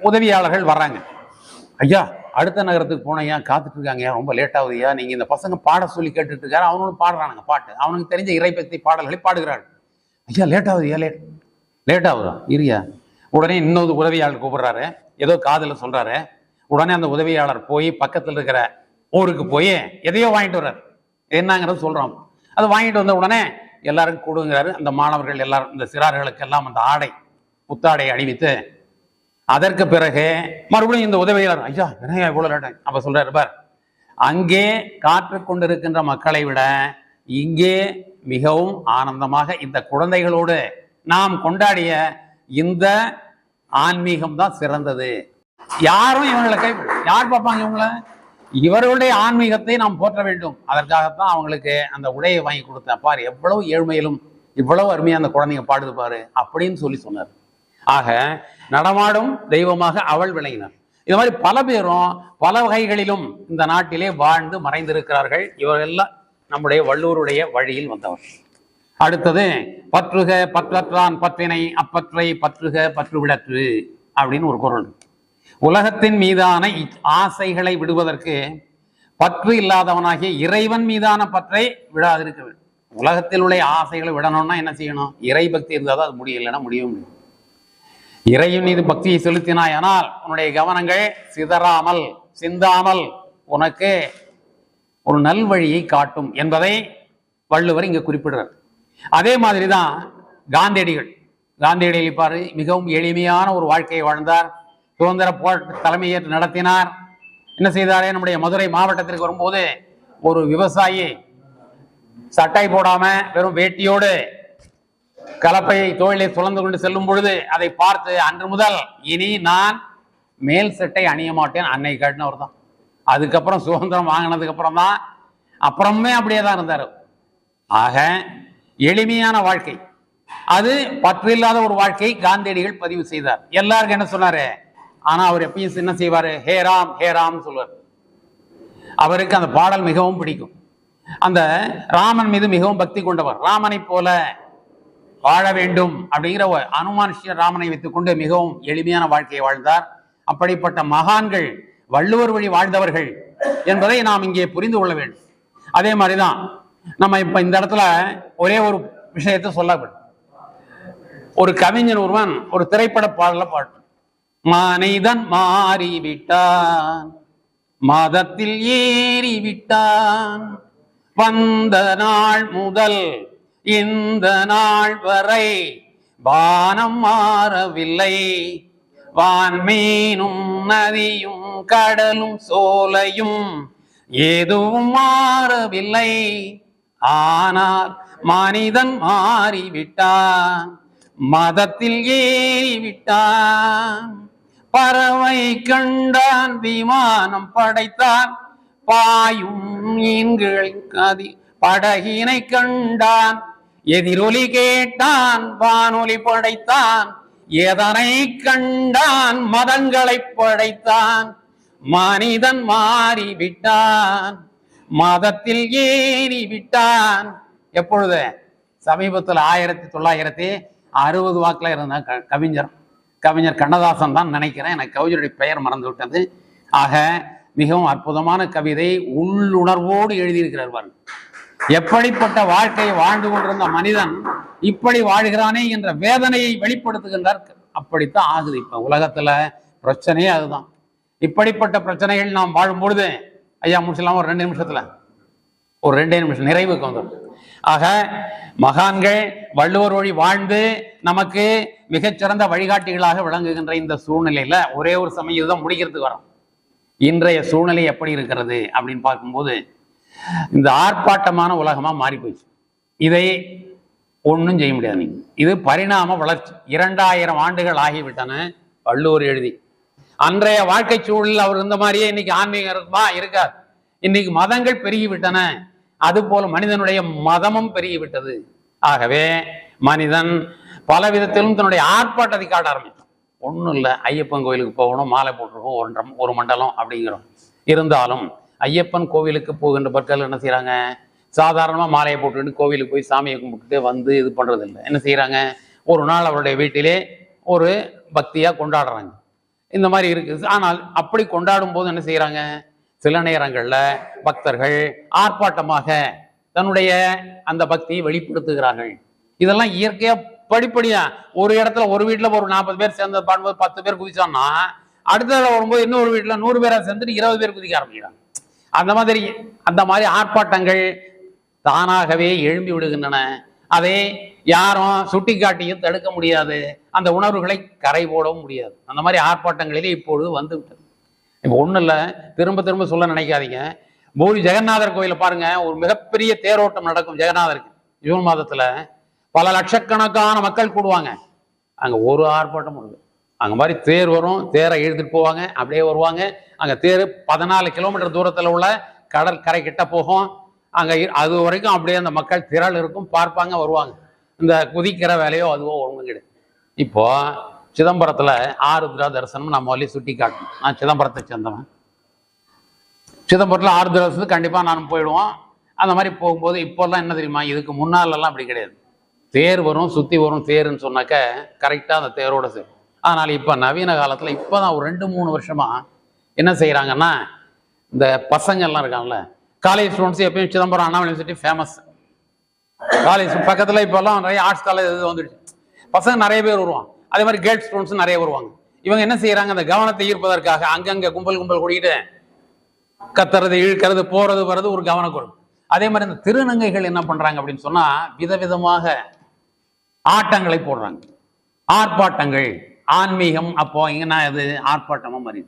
உதவியாளர்கள் வர்றாங்க. ஐயா அடுத்த நகரத்துக்கு போனையா, காத்துட்டு இருக்காங்கய்யா, ரொம்ப லேட் ஆகுதுயா, நீங்க இந்த பசங்க பாட சொல்லி கேட்டுட்டு இருக்காரு. அவனும் பாடுறானுங்க பாட்டு, அவனுக்கு தெரிஞ்ச இறைபக்தி பாடல்களை பாடுகிறாள். ஐயா லேட் ஆகுதுயா, லேட் ஆகுதா இருயா. உடனே இன்னொரு உதவியாளர் கூப்பிடுறாரு, ஏதோ காதுல சொல்றாரு. உடனே அந்த உதவியாளர் போய் பக்கத்தில் இருக்கிற ஊருக்கு போய் எதையோ வாங்கிட்டு வர்றாரு. என்னங்கிறது சொல்றோம். அதை வாங்கிட்டு வந்த உடனே எல்லாருக்கும் கொடுங்கிறாரு. அந்த மாணவர்கள் எல்லாரும், இந்த சிறார்களுக்கு எல்லாம் அந்த ஆடை புத்தாடை அணிவித்து, அதற்கு பிறகு மறுபடியும் இந்த உதவியாளர், ஐயா என்ன இவ்வளவு லேட். அப்ப சொல்றாரு, பார், அங்கே காற்று கொண்டிருக்கின்ற மக்களை விட இங்கே மிகவும் ஆனந்தமாக இந்த குழந்தைகளோடு நாம் கொண்டாடிய இந்த ஆன்மீகம் தான் சிறந்தது. யாரும் இவங்களை யார் பார்ப்பாங்க இவங்கள? இவர்களுடைய ஆன்மீகத்தை நாம் போற்ற வேண்டும். அதற்காகத்தான் அவங்களுக்கு அந்த உடையை வாங்கி கொடுத்தேன். பாரு எவ்வளவு ஏழ்மையிலும் இவ்வளவு அருமையா அந்த குழந்தைங்க பாடுது பாரு அப்படின்னு சொல்லி சொன்னார். ஆக நடமாடும் தெய்வமாக அவள் விளங்கினார். இது மாதிரி பல பேரும் பல வகைகளிலும் இந்த நாட்டிலே வாழ்ந்து மறைந்திருக்கிறார்கள். இவரெல்லாம் நம்முடைய வள்ளுவருடைய வழியில் வந்தவர். அடுத்தது பற்றுக பற்றற்றான் பற்றினை அப்பற்றை பற்றுக பற்றுவிடற்று அப்படின்னு ஒரு குறள். உலகத்தின் மீதான ஆசைகளை விடுவதற்கு பற்று இல்லாதவனாகிய இறைவன் மீதான பற்றை விடாதிருக்க வேண்டும். உலகத்தில் உள்ள ஆசைகளை விடணும்னா என்ன செய்யணும்? இறை பக்தி இருந்தால் தான் அது முடியலைன்னா முடியும். இறைவன் மீது பக்தியை செலுத்தினாயானால் உன்னுடைய கவனங்கள் சிதறாமல் சிந்தாமல் உனக்கு ஒரு நல்வழியை காட்டும் என்பதை வள்ளுவர் இங்க குறிப்பிடுறார். அதே மாதிரிதான் காந்தியடிகள் பாரு, மிகவும் எளிமையான ஒரு வாழ்க்கையை வாழ்ந்தார். சுதந்திர போராட்ட தலைமையேற்று நடத்தினார். என்ன செய்தாரே, நம்முடைய மதுரை மாவட்டத்திற்கு வரும்போது ஒரு விவசாயி சட்டை போடாம வெறும் வேட்டியோடு கலப்பையை தோளிலே சுழந்து கொண்டு செல்லும் பொழுது அதை பார்த்து அன்று முதல் இனி நான் மேல் சட்டை அணிய மாட்டேன் அன்னை காட்டினவர் தான். அதுக்கப்புறம் சுதந்திரம் வாங்கினதுக்கு அப்புறம் தான், அப்புறமே அப்படியே தான் இருந்தார். ஆக எளிமையான வாழ்க்கை, அது பற்று இல்லாத ஒரு வாழ்க்கை காந்தியடிகள் பதிவு செய்தார். எல்லாருக்கும் என்ன சொன்னாரு, ஆனா அவர் எப்பயும் என்ன செய்வாரு, ஹே ராம் ஹே ராம் சொல்வார். அவருக்கு அந்த பாடல் மிகவும் பிடிக்கும். அந்த ராமன் மீது மிகவும் பக்தி கொண்டவர். ராமனை போல வாழ வேண்டும் அப்படிங்கிற அனுமானுஷ்ய ராமனை வைத்துக் கொண்டு மிகவும் எளிமையான வாழ்க்கையை வாழ்ந்தார். அப்படிப்பட்ட மகான்கள் வள்ளுவர் வழி வாழ்ந்தவர்கள் என்பதை நாம் இங்கே புரிந்து கொள்ள வேண்டும். அதே மாதிரிதான் நம்ம இப்ப இந்த இடத்துல ஒரே ஒரு விஷயத்தை சொல்ல வேண்டும். ஒரு கவிஞன் ஒருவன் ஒரு திரைப்பட பாடல பாட்டு, மனிதன் மாறிவிட்டான் மதத்தில் ஏறிவிட்டான், வந்த நாள் முதல் இந்த நாள் வரை வானம் மாறவில்லை, வான்மீனும் நதியும் கடலும் சோலையும் எதுவும் மாறவில்லை, ஆனால் மனிதன் மாறிவிட்டான் மதத்தில் ஏறிவிட்டான், பறவை கண்டான் விமானம் படைத்தான், பாயும் மீன்களின் கதி படகினை கண்டான், எதிரொலி கேட்டான் வானொலி படைத்தான், எதனை கண்டான் மதங்களை படைத்தான், மனிதன் மாறிவிட்டான் மதத்தில் ஏறிவிட்டான். எப்பொழுது? சமீபத்தில் 1960 வாக்குல இருந்த கவிஞர் கண்ணதாசன் தான் நினைக்கிறேன், எனக்கு கவிஞருடைய பெயர் மறந்து விட்டது. ஆக மிகவும் அற்புதமான கவிதை, உள்ளுணர்வோடு எழுதியிருக்கிறார். எப்படிப்பட்ட வாழ்க்கையை வாழ்ந்து கொண்டிருந்த மனிதன் இப்படி வாழ்கிறானே என்ற வேதனையை வெளிப்படுத்துகின்றார். அப்படித்தான் ஆகுது இப்ப உலகத்துல பிரச்சனையே அதுதான். இப்படிப்பட்ட பிரச்சனைகள் நாம் வாழும் பொழுது, ஐயா முடிச்சலாம் ஒரு 2 நிமிஷத்துல, ஒரு 2 நிமிஷம் நிறைவுக்கு வந்துடும். ஆக மகான்கள் வள்ளுவர் வழி வாழ்ந்து நமக்கு மிகச்சிறந்த வழிகாட்டிகளாக விளங்குகின்ற இந்த சூழ்நிலையில ஒரே ஒரு சமயம் தான் முடிக்கிறதுக்கு வரோம். இன்றைய சூழ்நிலை எப்படி இருக்கிறது அப்படின்னு பார்க்கும்போது இந்த ஆர்ப்பாட்டமான உலகமா மாறி போச்சு. இதை ஒன்றும் செய்ய முடியாது. நீங்க இது பரிணாம வளர்ச்சி. 2000 ஆண்டுகள் ஆகிவிட்டன. வள்ளுவர் எழுதி. அன்றைய வாழ்க்கை சூழலில் அவர் இந்த மாதிரியே இன்னைக்கு ஆன்மீகம் இருக்குமா? இருக்காது. இன்னைக்கு மதங்கள் பெருகிவிட்டன, அது போல மனிதனுடைய மதமும் பெருகிவிட்டது. ஆகவே மனிதன் பல விதத்திலும் தன்னுடைய ஆர்ப்பாட்டத்தை காட்ட ஆரம்பித்தான். ஒன்றும் இல்லை, ஐயப்பன் கோயிலுக்கு போகணும், மாலை போட்டிருக்கோம், ஒரு மண்டலம் அப்படிங்கிறோம். இருந்தாலும் ஐயப்பன் கோவிலுக்கு போகின்ற பற்கள் என்ன செய்யறாங்க? சாதாரணமாக மாலையை போட்டுக்கிட்டு கோவிலுக்கு போய் சாமியை கும்பிட்டுட்டு வந்து இது பண்றது இல்லை. என்ன செய்யறாங்க? ஒரு நாள் அவருடைய வீட்டிலே ஒரு பக்தியா கொண்டாடுறாங்க. இந்த மாதிரி இருக்குது. ஆனால் அப்படி கொண்டாடும் போது என்ன செய்யறாங்க? சில நேரங்கள்ல பக்தர்கள் ஆர்ப்பாட்டமாக தன்னுடைய அந்த பக்தியை வெளிப்படுத்துகிறார்கள். இதெல்லாம் இயற்கையா படிப்படியா ஒரு இடத்துல ஒரு வீட்டுல ஒரு 40 பேர் சேர்ந்து பாடும்போது 10 பேர் குதிச்சோம்னா, அடுத்த தடவை வரும்போது இன்னொரு வீட்டுல 100 பேரா சேர்ந்துட்டு 20 பேர் குதிக்க ஆரம்பிக்கிறாங்க. அந்த மாதிரி ஆர்ப்பாட்டங்கள் தானாகவே எழும்பி விடுகின்றன. அதை யாரும் சுட்டி காட்டியும் தடுக்க முடியாது. அந்த உணர்வுகளை கரை போடவும் முடியாது. அந்த மாதிரி ஆர்ப்பாட்டங்களிலே இப்பொழுது வந்து விட்டது. இப்போ ஒன்றும் இல்லை, திரும்ப திரும்ப சொல்ல நினைக்காதீங்க. பூரி ஜெகநாதர் கோயில பாருங்க, ஒரு மிகப்பெரிய தேரோட்டம் நடக்கும் ஜெகநாதருக்கு. ஜூன் மாதத்துல பல லட்சக்கணக்கான மக்கள் கூடுவாங்க. அங்க ஒரு ஆர்ப்பாட்டம் இருக்கு. அங்க மாதிரி தேர் வரும், தேரை இழுத்துட்டு போவாங்க, அப்படியே வருவாங்க. அங்க தேர் 14 கிலோமீட்டர் தூரத்துல உள்ள கடல் கரை கிட்ட போகும். அங்க அது வரைக்கும் அப்படியே அந்த மக்கள் திரள் இருக்கும், பார்ப்பாங்க, வருவாங்க. இந்த குதிக்கிற வேலையோ அதுவோ ஒழுங்கு கிடையாது. இப்போ சிதம்பரத்துல ஆருத்ரா தரிசனம் நம்ம வழி சுட்டி காட்டணும். நான் சிதம்பரத்தை சேர்ந்தவன். சிதம்பரத்துல ஆருத்ரா தரிசனத்துக்கு கண்டிப்பா நான் போயிடுவோம். அந்த மாதிரி போகும்போது இப்போல்லாம் என்ன தெரியுமா, இதுக்கு முன்னாலெல்லாம் அப்படி கிடையாது. தேர் வரும், சுத்தி வரும். தேருன்னு சொன்னாக்க கரெக்டா அந்த தேரோட சேரும். அதனால இப்ப நவீன காலத்துல இப்பதான் ஒரு 2-3 வருஷமா என்ன செய்யறாங்கன்னா, இந்த பசங்கள்லாம் இருக்காங்கல்ல, காலேஜ் ஸ்டூடெண்ட்ஸ் எப்பயும் சிதம்பரம் அண்ணா யூனிவர்சிட்டி ஃபேமஸ். காலேஜ் பக்கத்துல இப்பெல்லாம் நிறைய ஆர்ட்ஸ் காலேஜ் வந்துடுச்சு. பசங்க நிறைய பேர் வருவாங்க. அதே மாதிரி கேர்ள்ஸ் ஸ்டூடெண்ட்ஸ் நிறைய வருவாங்க. இவங்க என்ன செய்யறாங்க? அந்த கவனத்தை ஈர்ப்பதற்காக அங்கங்க கும்பல் கூட்டிட்டு கத்துறது, இழுக்கிறது, போறது வர்றது ஒரு கவனக்குறை. அதே மாதிரி இந்த திருநங்கைகள் என்ன பண்றாங்க அப்படின்னு சொன்னா, விதவிதமாக ஆட்டங்களை போடுறாங்க, ஆர்ப்பாட்டங்கள், ஆன்மீகம். அப்போ இங்கன்னா இது ஆர்ப்பாட்டமா மாறி.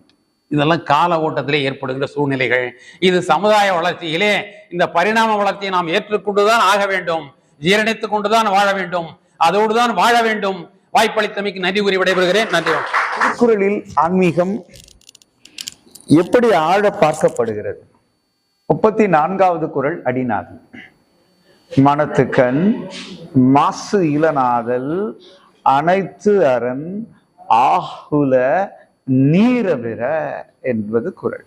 இதெல்லாம் கால ஓட்டத்திலே ஏற்படுகின்ற சூழ்நிலைகள். இது சமுதாய வளர்ச்சியிலே இந்த பரிணாம வளர்ச்சியை நாம் ஏற்றுக்கொண்டுதான் ஆக வேண்டும், ஜீரணித்துக் கொண்டுதான் வாழ வேண்டும், அதோடுதான் வாழ வேண்டும். வாய்ப்பளித்தமைக்கு நன்றி கூறி விடைபெறுகிறேன். நன்றி. திருக்குறளில் ஆன்மீகம் எப்படி ஆழ பார்க்கப்படுகிறது? 34வது குறள் அடிநாதல். மனத்துக்கண் மாசு இளநாதல் அனைத்து அரண் ஆகுல நீரவிர என்பது குறள்.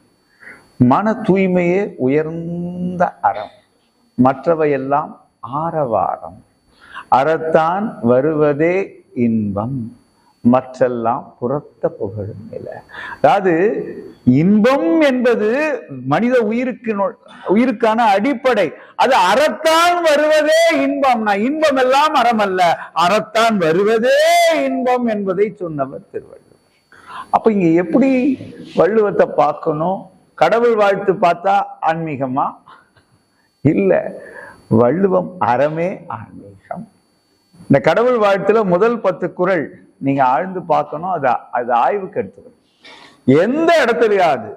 மன தூய்மையே உயர்ந்த அறம், மற்றவையெல்லாம் ஆரவாரம். அறத்தான் வருவதே இன்பம், மற்றெல்லாம் புறத்த புகழும் நிலை. அதாவது இன்பம் என்பது மனித உயிருக்கான அடிப்படை. அது அறத்தான் வருவதே இன்பம். இன்பம் எல்லாம் அறம் அல்ல, அறத்தான் வருவதே இன்பம் என்பதை சொன்னவர் திருவள்ளுவர். அப்ப இங்க எப்படி வள்ளுவத்தை பார்க்கணும்? கடவுள் வாழ்த்து பார்த்தா ஆன்மீகமா? இல்ல, வள்ளுவம் அறமே ஆன்மீகம். இந்த கடவுள் வாழ்த்துல முதல் 10 குறள் நீங்க ஆழ்ந்து பார்க்கணும். அது ஆய்வுக்கு எடுத்துக்கணும். எந்த இடத்துலயாவது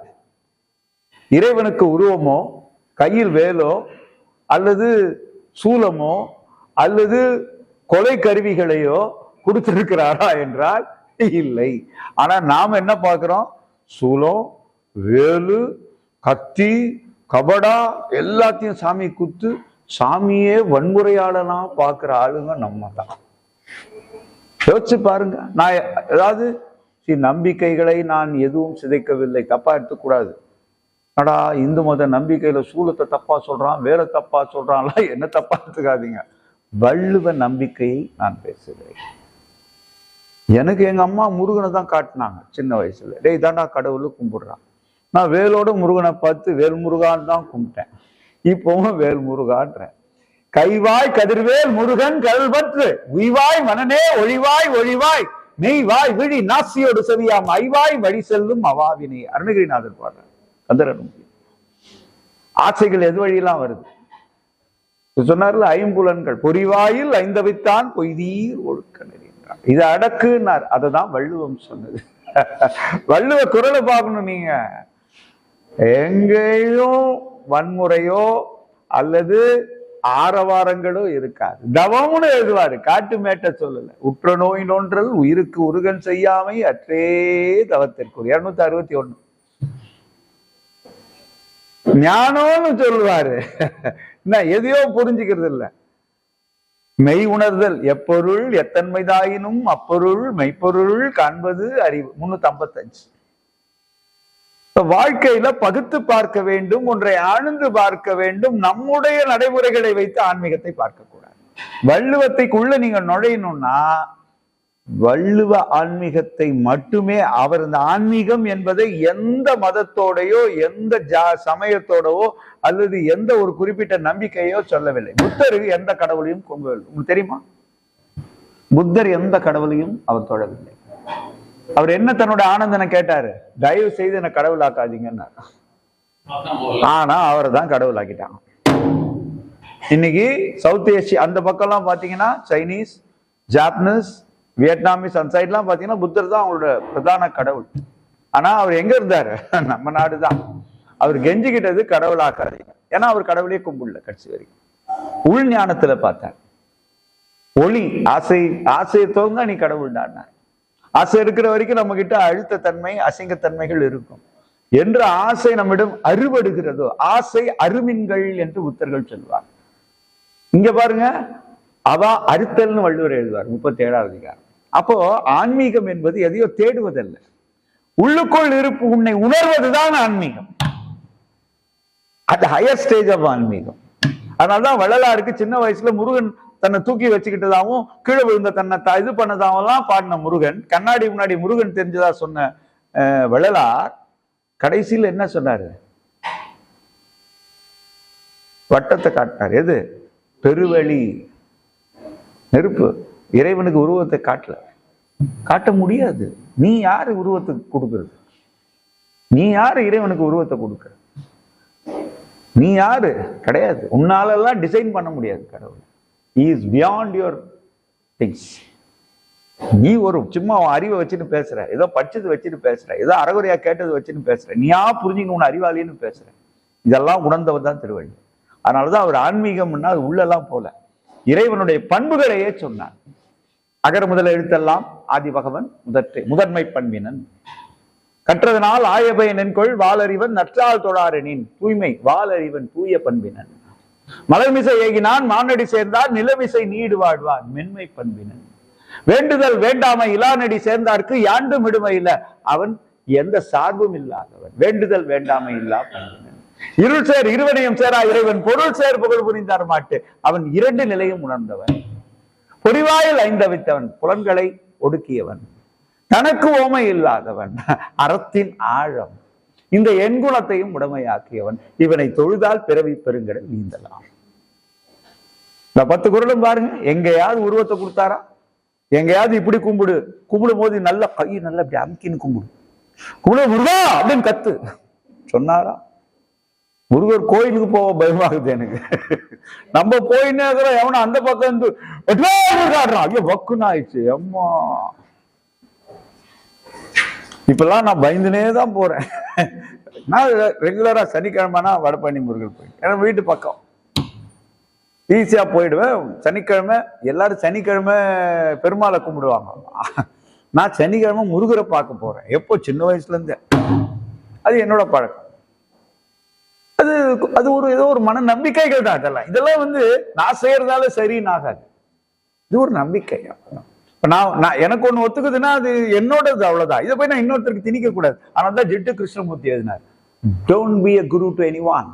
இறைவனுக்கு உருவமோ, கையில் வேலோ, அல்லது சூலமோ, அல்லது கொலை கருவிகளையோ கொடுத்திருக்கிறாரா என்றால் இல்லை. ஆனா நாம என்ன பார்க்கிறோம்? சூலம், வேலு, கத்தி, கபடா எல்லாத்தையும் சாமி குத்து, சாமியே வன்முறையாளனா பார்க்கிற ஆளுங்க நம்ம தான். யோசிச்சு பாருங்க. நான் ஏதாவது நம்பிக்கைகளை நான் எதுவும் சிதைக்கவில்லை, தப்பா எடுத்துக்கூடாது. ஆனா இந்து மத நம்பிக்கையில சூலத்தை தப்பா சொல்றான், வேலை தப்பா சொல்றான்ல, என்ன தப்பா எடுத்துக்காதீங்க. வள்ளுவ நம்பிக்கையை நான் பேசுகிறேன். எனக்கு எங்க அம்மா முருகனை தான் காட்டினாங்க சின்ன வயசுல. டேய் தாண்டா கடவுள் கும்பிடுறான். நான் வேலோட முருகனை பார்த்து வேல்முருகான்னு தான் கும்பிட்டேன். இப்பவும் வேல்முருகான்றேன். கைவாய் கதிர்வேல் முருகன் கல்வற்று உய்வாய் மனநே ஒளிவாய் ஒளிவாய் மெய்வாய் விழி நாசியோடு செவியாம் ஐவாய் வழி செல்லும் அவாவினை. அருணகிரிநாதர் பாடுறார். கந்தரன் ஆசைகள் எது வழியெல்லாம் வருது சொன்னார்ல, ஐம்புலன்கள் பொறிவாயில் ஐந்தவைத்தான் பொய்தீர் ஒழுக்க நெறின்றார். இதை அடக்குன்னார். அததான் வள்ளுவம் சொன்னது. வள்ளுவ குறளை பார்க்கணும். நீங்க எங்கேயும் வன்முறையோ அல்லது ஆரவாரங்களோ இருக்காது. தவம்னு எழுதுவாரு, காட்டு மேட்ட சொல்லல. உற்ற நோய் நோன்றல் உயிருக்கு உருகன் செய்யாமை அற்றே தவத்திற்கு. 261. ஞானம்னு சொல்லுவாரு. எதையோ புரிஞ்சுக்கிறது இல்ல. மெய் உணர்தல் எப்பொருள் எத்தன்மைதாயினும் அப்பொருள் மெய்ப்பொருள் காண்பது அறிவு. 355. வாழ்க்கையில பகுத்து பார்க்க வேண்டும், ஒன்றை ஆழ்ந்து பார்க்க வேண்டும். நம்முடைய நடைமுறைகளை வைத்து ஆன்மீகத்தை பார்க்க கூடாது. வள்ளுவத்தைக்குள்ள நீங்க நுழையணும்னா வள்ளுவ ஆன்மீகத்தை மட்டுமே, அவர் இந்த ஆன்மீகம் என்பதை எந்த மதத்தோடையோ எந்த சமயத்தோடவோ அல்லது எந்த ஒரு குறிப்பிட்ட நம்பிக்கையோ சொல்லவில்லை. புத்தருக்கு எந்த கடவுளையும் கொண்டு, உங்களுக்கு தெரியுமா? புத்தர் எந்த கடவுளையும் அவர் தொழவில்லை. அவர் என்ன தன்னோட ஆனந்தனை கேட்டாரு? தயவு செய்து என்ன கடவுளாக்காதீங்கன்னா. ஆனா அவரை தான் கடவுளாக்கிட்டாங்க. இன்னைக்கு சவுத் ஏசியா அந்த பக்கம் எல்லாம் பாத்தீங்கன்னா, சைனீஸ், ஜாப்பனீஸ், வியட்நாமிஸ் அந்த சைட்லாம் பாத்தீங்கன்னா புத்தர் தான் அவங்களோட பிரதான கடவுள். ஆனா அவர் எங்க இருந்தாரு? நம்ம நாடுதான். அவர் கெஞ்சிக்கிட்டது கடவுளாக்காதீங்க. ஏன்னா அவர் கடவுளே கும்பிடல கடைசி வரைக்கும். உள் ஞானத்துல பார்த்தார். ஒளி ஆசையை தோங்க நீ கடவுள் தான். ஆசை இருக்கிற வரைக்கும் நம்ம கிட்ட அழுத்த தன்மை, அசிங்கத்தன்மைகள் இருக்கும். என்று ஆசை நம்மிடம் அறுபடுகிறதோ ஆசை அருமின்கள் என்று புத்தர்கள் சொல்வார். இங்க பாருங்க, அவா அறுத்தல்னு வள்ளுவர் எழுதுவார் 37வது அதிகாரம். அப்போ ஆன்மீகம் என்பது எதையோ தேடுவதல்ல, உள்ளுக்குள் இருப்பு உன்னை உணர்வதுதான் ஆன்மீகம். அது ஹையர் ஸ்டேஜ் ஆஃப் ஆன்மீகம். அதனாலதான் வள்ளலாருக்கு சின்ன வயசுல முருகன் தன்னை தூக்கி வச்சுக்கிட்டதாகவும் கீழே விழுந்த தன்னை இது பண்ணதாவெல்லாம் பாடின முருகன், கண்ணாடி முன்னாடி முருகன் தெரிஞ்சதா சொன்ன வள்ளலார் கடைசியில் என்ன சொன்னாரு? வட்டத்தை காட்டினார். எது? பெருவெளி, நெருப்பு. இறைவனுக்கு உருவத்தை காட்ட முடியாது. நீ யாரு உருவத்துக்கு கொடுக்கிறது? நீ யாரு இறைவனுக்கு உருவத்தை கொடுக்க? நீ யாரு? கிடையாது. உன்னாலெல்லாம் டிசைன் பண்ண முடியாது கடவுள். He is beyond your things. நீ ஒரு சும்மா அறிவை வச்சுட்டு பேசுற, ஏதோ படிச்சது வச்சுட்டு பேசுற, ஏதோ அறகுறையா கேட்டது வச்சுட்டு பேசுற, நீயா புரிஞ்சுக்கணும் உன் அறிவாளின்னு பேசுற. இதெல்லாம் உணர்ந்தவர் தான் திருவள்ளுவர். அதனாலதான் அவர் ஆன்மீகம்னா அது உள்ளெல்லாம் போல இறைவனுடைய பண்புகளையே சொன்னார். அகர முதல எழுத்தெல்லாம் ஆதி பகவன் முதன்மை பண்பினன். கற்றதனால் ஆயபயன் என்கொள் வாளறிவன் நற்றால் தொழாரெனின். தூய்மை வாளறிவன் தூய பண்பினன். மலர்மிசை ஏகினான் மானடி சேர்ந்தார் நிலமிசை நீடு வாழ்வான் மென்மை பண்பினன். வேண்டுதல் வேண்டாமை இலானடி சேர்ந்தார்க்கு யாண்டும் விடுமையில அவன் எந்த சார்பும் இல்லாதவன். வேண்டுதல் வேண்டாமை இல்லா பண்பினன். இருள் சேர் இருவனையும் சேரா இறைவன் பொருள் சேர் புகழ் புரிந்தார் மாட்டு அவன் இரண்டு நிலையும் உணர்ந்தவன். பொறிவாயில் ஐந்தவித்தவன் புலன்களை ஒடுக்கியவன். தனக்கு ஓமை இல்லாதவன் அறத்தின் ஆழம். இந்த எண்குணத்தையும் உடமையாக்கியவன். இவனை தொழுதால் பிறவி பெருங்கடல் நீந்தலாம். இந்த 10 குறளும் பாருங்க. எங்கேயாவது உருவத்தை கொடுத்தாரா? எங்கேயாவது இப்படி கும்பிடும் போது நல்ல கை நல்ல அப்படி அமுக்கின்னு கும்பிடு முருகா அப்படின்னு கத்து சொன்னாரா? முருகர் கோயிலுக்கு போக பயமாகுது எனக்கு. நம்ம போயின்னு எவனா அந்த பக்கம் இருந்து ஐயோ வக்குன்னு ஆயிடுச்சு. அம்மா இப்பெல்லாம் நான் பயந்துனே தான் போறேன். நான் ரெகுலரா சனிக்கிழமைனா வடபழனி முருகர் போயிட்டு, எனக்கு வீட்டு பக்கம் ஈஸியா போயிடுவேன். சனிக்கிழமை எல்லாரும் சனிக்கிழமை பெருமாளை கும்பிடுவாங்க. நான் சனிக்கிழமை முருகரை பார்க்க போறேன். எப்போ? சின்ன வயசுல இருந்தே அது என்னோட பழக்கம். அது ஒரு ஏதோ ஒரு மன நம்பிக்கைகள் தான். இதெல்லாம் நான் செய்யறதால சரின்னு ஆகாது. இது ஒரு நம்பிக்கை. நான் எனக்கு ஒண்ணு ஒத்துக்குதுன்னா அது என்னோடது, அவ்வளவுதான். இதை போய் நான் இன்னொருத்தருக்கு திணிக்க கூடாது. ஆனால் தான் ஜெட்டு கிருஷ்ணமூர்த்தி எழுதினார், don't be a guru to anyone,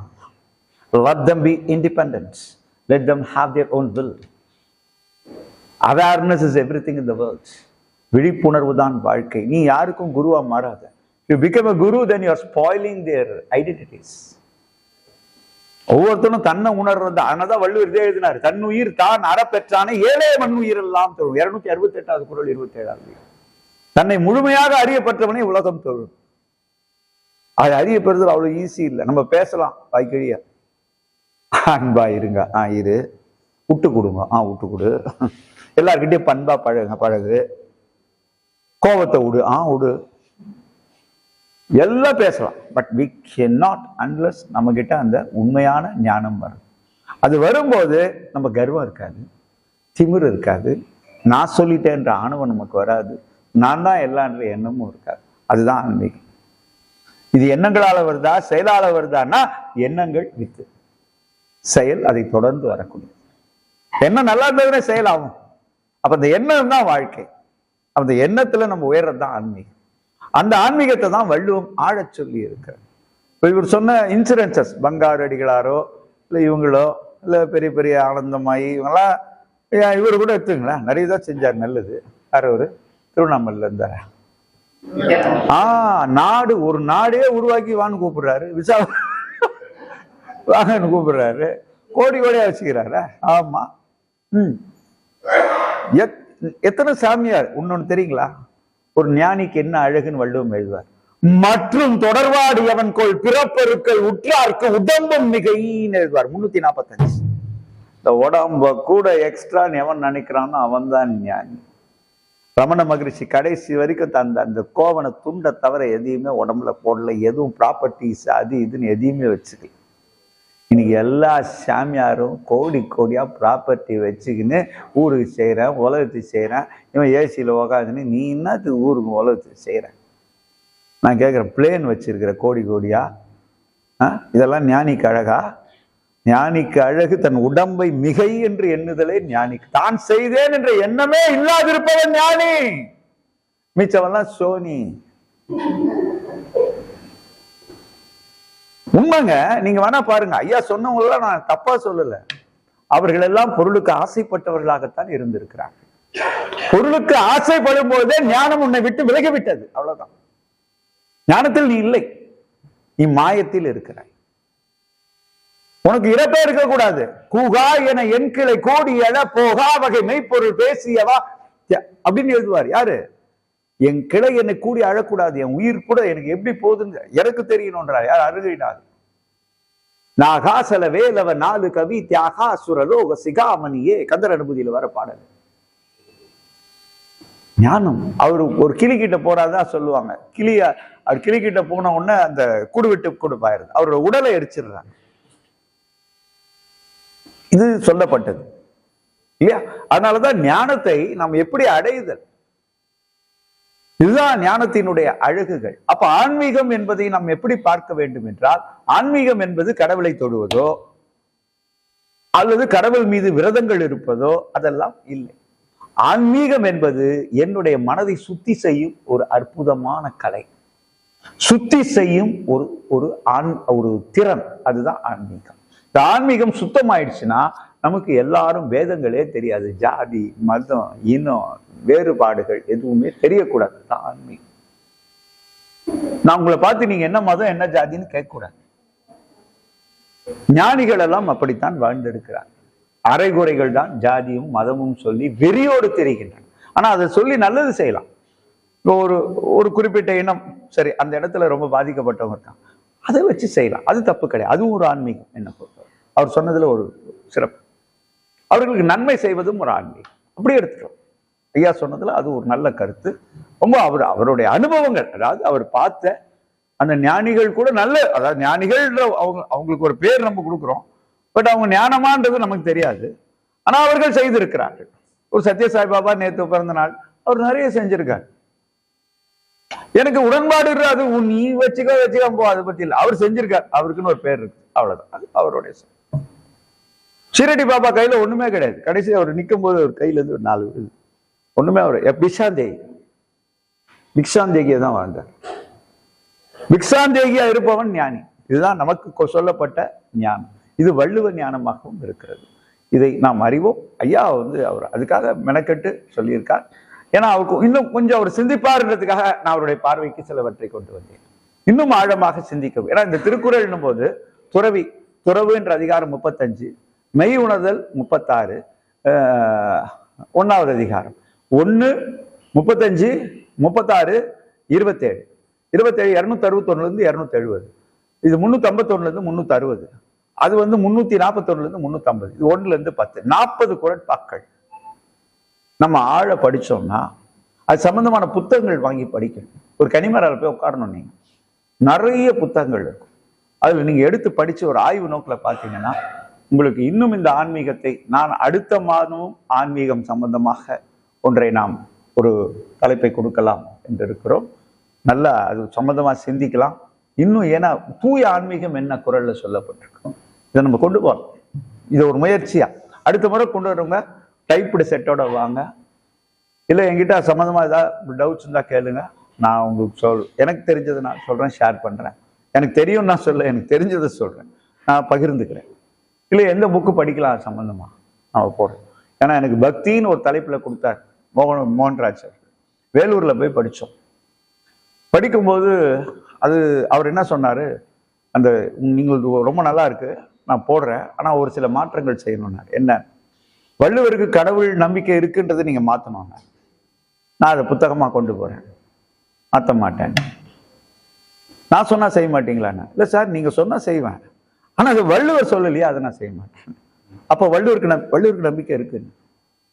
let them be independent, let them have their own will. Awareness is everything in the world. விழிப்புணர்வு தான் வாழ்க்கை. நீ யாருக்கும் குருவா மாறாத. You become a guru, then you are spoiling their identities. ஒவ்வொருத்தரும் தன்னை உணர்றது. அதனாலதான் வள்ளுவர் இதே எழுதினார், தன்னுயிர் தான் அற பெற்றானே ஏழே மண்ணுயிர் எல்லாம் தொழும். 268வது குறள் 27வது. தன்னை முழுமையாக அறியப்பட்டவனே உலகம் தொழும். அது அறியப்படுறது அவ்வளவு ஈஸி இல்லை. நம்ம பேசலாம் வாய்க்கழிய, அன்பா இருங்க, இரு, விட்டு கொடுங்க, விட்டு கொடு, எல்லார்கிட்டயும் பண்பா பழகு, கோபத்தை விடு, விடு, எல்லாம் பேசலாம். பட் we cannot unless நம்ம கிட்ட அந்த உண்மையான ஞானம் வரும். அது வரும்போது நம்ம கர்வம் இருக்காது, திமிர் இருக்காது, நான் சொல்லிட்டேன்ற ஆணவம் நமக்கு வராது, நான் தான் எல்லான்ற எண்ணமும் இருக்காது. அதுதான் ஆன்மீகம். இது எண்ணங்களால வருதா செயலால வருதான்னா எண்ணங்கள் வித்து, செயல் அதை தொடர்ந்து வரக்கூடிய. எண்ணம் நல்லா இருந்ததுன்னா செயல் ஆகும். அப்ப அந்த எண்ணம் தான் வாழ்க்கை. அந்த எண்ணத்துல நம்ம உயர்றது தான் ஆன்மீகம். அந்த ஆன்மீகத்தை தான் வள்ளுவம் ஆழச் சொல்லி இருக்கிறார். இப்போ இவர் சொன்ன இன்சிடென்சஸ், பங்காரு அடிகளாரோ இல்லை இவங்களோ இல்லை பெரிய பெரிய ஆனந்தமாயி இவங்கெல்லாம், இவர் கூட எடுத்துங்களேன், நிறைய தான் செஞ்சார் நல்லது. யார் ஒரு திருவண்ணாமலையில் இருந்தார். நாடு ஒரு நாடே உருவாக்கி வான்னு கூப்பிடுறாரு, விசா வாங்கன்னு கூப்பிடுறாரு, கோடி கோடியா வச்சுக்கிறாரு. ஆமா. எத்தனை சாமியார் இன்னொன்னு தெரியுங்களா? ஒரு ஞானிக்கு என்ன அழகுன்னு வள்ளுவம் எழுதுவார். மற்றும் தொடர்பாடி அவன் கோள் பிறப்பெருக்கள் உற்றார்க்கு உடம்பும் மிகைன்னு எழுதுவார். 345. இந்த உடம்ப கூட எக்ஸ்ட்ரான்னு எவன் நினைக்கிறானோ அவன் தான் ஞானி. ரமண மகரிஷி கடைசி வரைக்கும் அந்த கோவனை துண்டை தவிர எதையுமே உடம்புல போடல. எதுவும் ப்ராப்பர்ட்டிஸ் அது இதுன்னு எதையுமே வச்சுக்கல. இன்னைக்கு எல்லா சாமியாரும் கோடி கோடியா ப்ராப்பர்ட்டி வச்சுக்கின்னு ஊருக்கு செய்யறேன், உலகத்துக்கு செய்யறேன். இவன் ஏசியில உக்காதுன்னு நீ என்னத்துக்கு ஊருக்கு உலகத்துக்கு செய்யற? நான் கேட்குறேன், பிளேன் வச்சிருக்கிற கோடி கோடியா? இதெல்லாம் ஞானிக்கு அழகா? ஞானிக்கு அழகு தன் உடம்பை மிகை என்று எண்ணுதலே ஞானிக்கு. தான் செய்தேன் என்ற எண்ணமே இல்லாதிருப்பவன் ஞானி. மிச்சவெல்லாம் சோனி. உண்மைங்க. நீங்க வேணா பாருங்க, ஐயா சொன்னவங்கள நான் தப்பா சொல்லல. அவர்கள் எல்லாம் பொருளுக்கு ஆசைப்பட்டவர்களாகத்தான் இருந்திருக்கிறார்கள். பொருளுக்கு ஆசைப்படும் போதே ஞானம் உன்னை விட்டு விலகிவிட்டது. அவ்வளவுதான். ஞானத்தில் நீ இல்லை, நீ மாயத்தில் இருக்கிறாய். உனக்கு இறப்பே இருக்கக்கூடாது. கூகா என என் கிளை கோடி எழ போகா வகை மெய்ப்பொருள் பேசியவா அப்படின்னு எழுதுவார். யாரு? என் கிளை என்னை கூடி அழக்கூடாது, என் உயிர் கூட எனக்கு எப்படி போகுதுன்னு எனக்கு தெரியணும்ன்றார். யார்? அருகையினார். நாகாசல வேலவ 4 கவி தியாகா சுரலோக சிகாமணியே கந்தர் அனுபூதியில வர பாடல். ஞானம். அவரு ஒரு கிளி கிட்ட போறாதான் சொல்லுவாங்க. அவர் கிளி கிட்ட போன உடனே அந்த கூடு விட்டு கொடுப்பாயிருது, அவரோட உடலை எரிச்சிடுறாங்க. இது சொல்லப்பட்டது இல்லையா? அதனாலதான் ஞானத்தை நாம் எப்படி அடையுதல், இதுதான் ஞானத்தினுடைய அழகுகள். அப்ப ஆன்மீகம் என்பதை நாம் எப்படி பார்க்க வேண்டும் என்றால், ஆன்மீகம் என்பது கடவுளை தொடுவதோ அல்லது கடவுள் மீது விரதங்கள் இருப்பதோ அதெல்லாம் இல்லை. ஆன்மீகம் என்பது என்னுடைய மனதை சுத்தி செய்யும் ஒரு அற்புதமான கலை, சுத்தி செய்யும் ஒரு திறன். அதுதான் ஆன்மீகம். இந்த ஆன்மீகம் சுத்தமாயிடுச்சுன்னா நமக்கு எல்லாரும் வேதங்களே தெரியாது. ஜாதி மதம் இனம் வேறுபாடுகள் எதுவுமே தெரியக்கூடாது. தான் ஆன்மீகம். நான் உங்களை பார்த்து நீங்க என்ன மதம் என்ன ஜாதின்னு கேட்கக்கூடாது. ஞானிகள் எல்லாம் அப்படித்தான் வாழ்ந்திருக்கிறார். அரைகுறைகள் தான் ஜாதியும் மதமும் சொல்லி வெறியோடு தெரிகின்றன. ஆனா அதை சொல்லி நல்லது செய்யலாம். ஒரு குறிப்பிட்ட இனம், சரி அந்த இடத்துல ரொம்ப பாதிக்கப்பட்டவங்க இருக்காங்க, அதை வச்சு செய்யலாம், அது தப்பு கிடையாது. அதுவும் ஒரு ஆன்மீகம். என்ன பொறுத்தவரை அவர் சொன்னதுல ஒரு சிறப்பு. அவர்களுக்கு நன்மை செய்வதும் ஒரு ஆன்மீகம். அப்படி எடுத்துக்கிறோம். ஐயா சொன்னதுல அது ஒரு நல்ல கருத்து. ரொம்ப அவருடைய அனுபவங்கள், அதாவது அவர் பார்த்த அந்த ஞானிகள் கூட நல்ல, அதாவது ஞானிகள் அவங்களுக்கு ஒரு பேர் நம்ம கொடுக்குறோம், பட் அவங்க ஞானமான்றது நமக்கு தெரியாது. ஆனா அவர்கள் செய்திருக்கிறார்கள். ஒரு சத்ய சாய்பாபா நேற்று பிறந்த நாள், அவர் நிறைய செஞ்சிருக்காரு. எனக்கு உடன்பாடு அது நீ வச்சுக்க போ, அதை பத்தி இல்லை. அவர் செஞ்சிருக்காரு, அவருக்குன்னு ஒரு பேர் இருக்கு, அவ்வளவுதான். அது அவருடைய. ஷீரடி பாபா கையில ஒண்ணுமே கிடையாது. கடைசி அவர் நிற்கும் போது அவர் கையில இருந்து ஒரு 4 ஒண்ணுமே. அவர் பிக்ஷாந்தேகியா தான் வாழ்ந்தார். பிக்ஷாந்தேகியா இருப்பவன் ஞானி. இதுதான் நமக்கு சொல்லப்பட்ட ஞானம். இது வள்ளுவ ஞானமாகவும் இருக்கிறது. இதை நாம் அறிவோம். ஐயா அவர் அதுக்காக மெனக்கெட்டு சொல்லியிருக்கார். ஏன்னா அவருக்கு இன்னும் கொஞ்சம் அவர் சிந்திப்பாருன்றதுக்காக நான் அவருடைய பார்வைக்கு சிலவற்றை கொண்டு வந்தேன். இன்னும் ஆழமாக சிந்திக்கவும். ஏன்னா இந்த திருக்குறள் போது துறவு என்ற அதிகாரம் 35, மெய் உணர்தல் 36, 1வது அதிகாரம் 1, 35, 36, 27, 261 270, இது 351 360, அது 341 350, இது 1 10, 40 குறட்பாக்கள் நம்ம ஆழ படிச்சோம்னா அது சம்பந்தமான புத்தகங்கள் வாங்கி படிக்கணும். ஒரு கனிமரால போய் உட்காரணும். நீங்க நிறைய புத்தகங்கள் இருக்கும். அதுல நீங்க எடுத்து படிச்சு ஒரு ஆய்வு நோக்கில் பார்த்தீங்கன்னா உங்களுக்கு இன்னும் இந்த ஆன்மீகத்தை நான் அடுத்த மாதமும் ஆன்மீகம் சம்பந்தமாக ஒன்றை நாம் ஒரு தலைப்பை கொடுக்கலாம் என்று இருக்கிறோம். நல்லா அது சம்பந்தமா சிந்திக்கலாம். இன்னும் ஏன்னா தூய ஆன்மீகம் என்ன குறள்ல சொல்லப்பட்டிருக்கோம், இதை நம்ம கொண்டு போறோம். இது ஒரு முயற்சியா. அடுத்த முறை கொண்டு வரவங்க டைப்டு செட்டோட வாங்க. இல்லை என்கிட்ட சம்மந்தமா ஏதாவது டவுட்ஸ் இருந்தா கேளுங்க. நான் உங்களுக்கு எனக்கு தெரிஞ்சதை நான் சொல்றேன், ஷேர் பண்றேன். எனக்கு தெரியும் நான் சொல்ல, எனக்கு தெரிஞ்சதை சொல்றேன், நான் பகிர்ந்துக்கிறேன். இல்லை எந்த புக்கு படிக்கலாம் சம்பந்தமா நான் போடுறேன். ஏன்னா எனக்கு பக்தின்னு ஒரு தலைப்புல கொடுத்தார் மோகன்ராஜ் சார். வேலூர்ல போய் படித்தோம். படிக்கும்போது அது அவர் என்ன சொன்னாரு, அந்த நீங்கள் ரொம்ப நல்லா இருக்கு நான் போடுறேன், ஆனா ஒரு சில மாற்றங்கள் செய்யணும்னாரு. என்ன, வள்ளுவருக்கு கடவுள் நம்பிக்கை இருக்குன்றது நீங்க மாத்தணும். நான் அதை புத்தகமா கொண்டு போறேன், மாற்ற மாட்டேன். நான் சொன்னா செய்ய மாட்டீங்களான்னு. இல்லை சார் நீங்க சொன்னா செய்வேன், ஆனா அது வள்ளுவர் சொல்லலையா, அதை நான் செய்ய மாட்டேன். அப்போ வள்ளுவருக்கு நம்பிக்கை இருக்குன்னு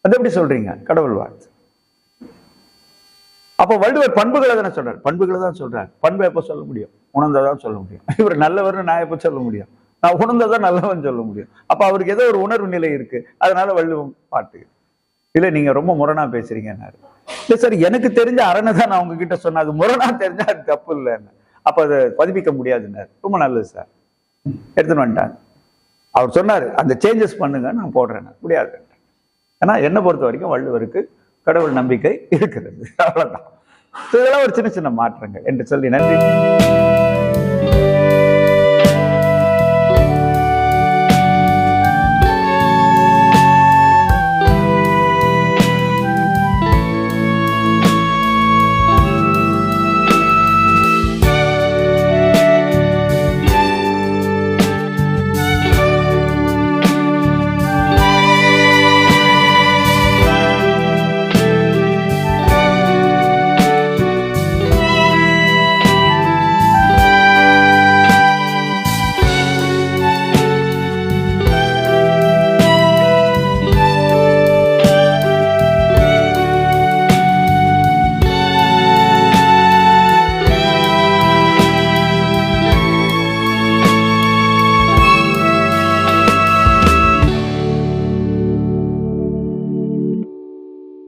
அது எப்படி சொல்றீங்க? கடவுள் வாழ்த்து. அப்போ வள்ளுவர் பண்புகளை தானே சொல்றாரு, பண்புகளை தான் சொல்றாரு. பண்பை எப்போ சொல்ல முடியும்? உணர்ந்ததான் சொல்ல முடியும். இவர் நல்லவர்னு நான் எப்போ சொல்ல முடியும்? நான் உணர்ந்ததான் நல்லவன் சொல்ல முடியும். அப்ப அவருக்கு ஏதோ ஒரு உணர்வு நிலை இருக்கு, அதனால வள்ளுவம் பாட்டு. இல்லை நீங்க ரொம்ப முரணா பேசுறீங்கன்னாரு. இல்லை சார் எனக்கு தெரிஞ்ச அரணை தான் நான் உங்ககிட்ட சொன்னேன், அது முரணா தெரிஞ்சா அது தப்பு இல்லைன்னு. அப்ப அதை பதிப்பிக்க முடியாதுன்னாரு. ரொம்ப நல்லது சார், எடுத்துன்னு வந்துட்டாங்க. அவர் சொன்னாரு அந்த சேஞ்சஸ் பண்ணுங்க, நான் போடுறேன். முடியாது. ஏன்னா என்னை பொறுத்த வரைக்கும் வள்ளுவருக்கு கடவுள் நம்பிக்கை இருக்கிறது, அவ்வளவுதான். இதெல்லாம் ஒரு சின்ன சின்ன மாற்றங்கள் என்று சொல்லி நன்றி.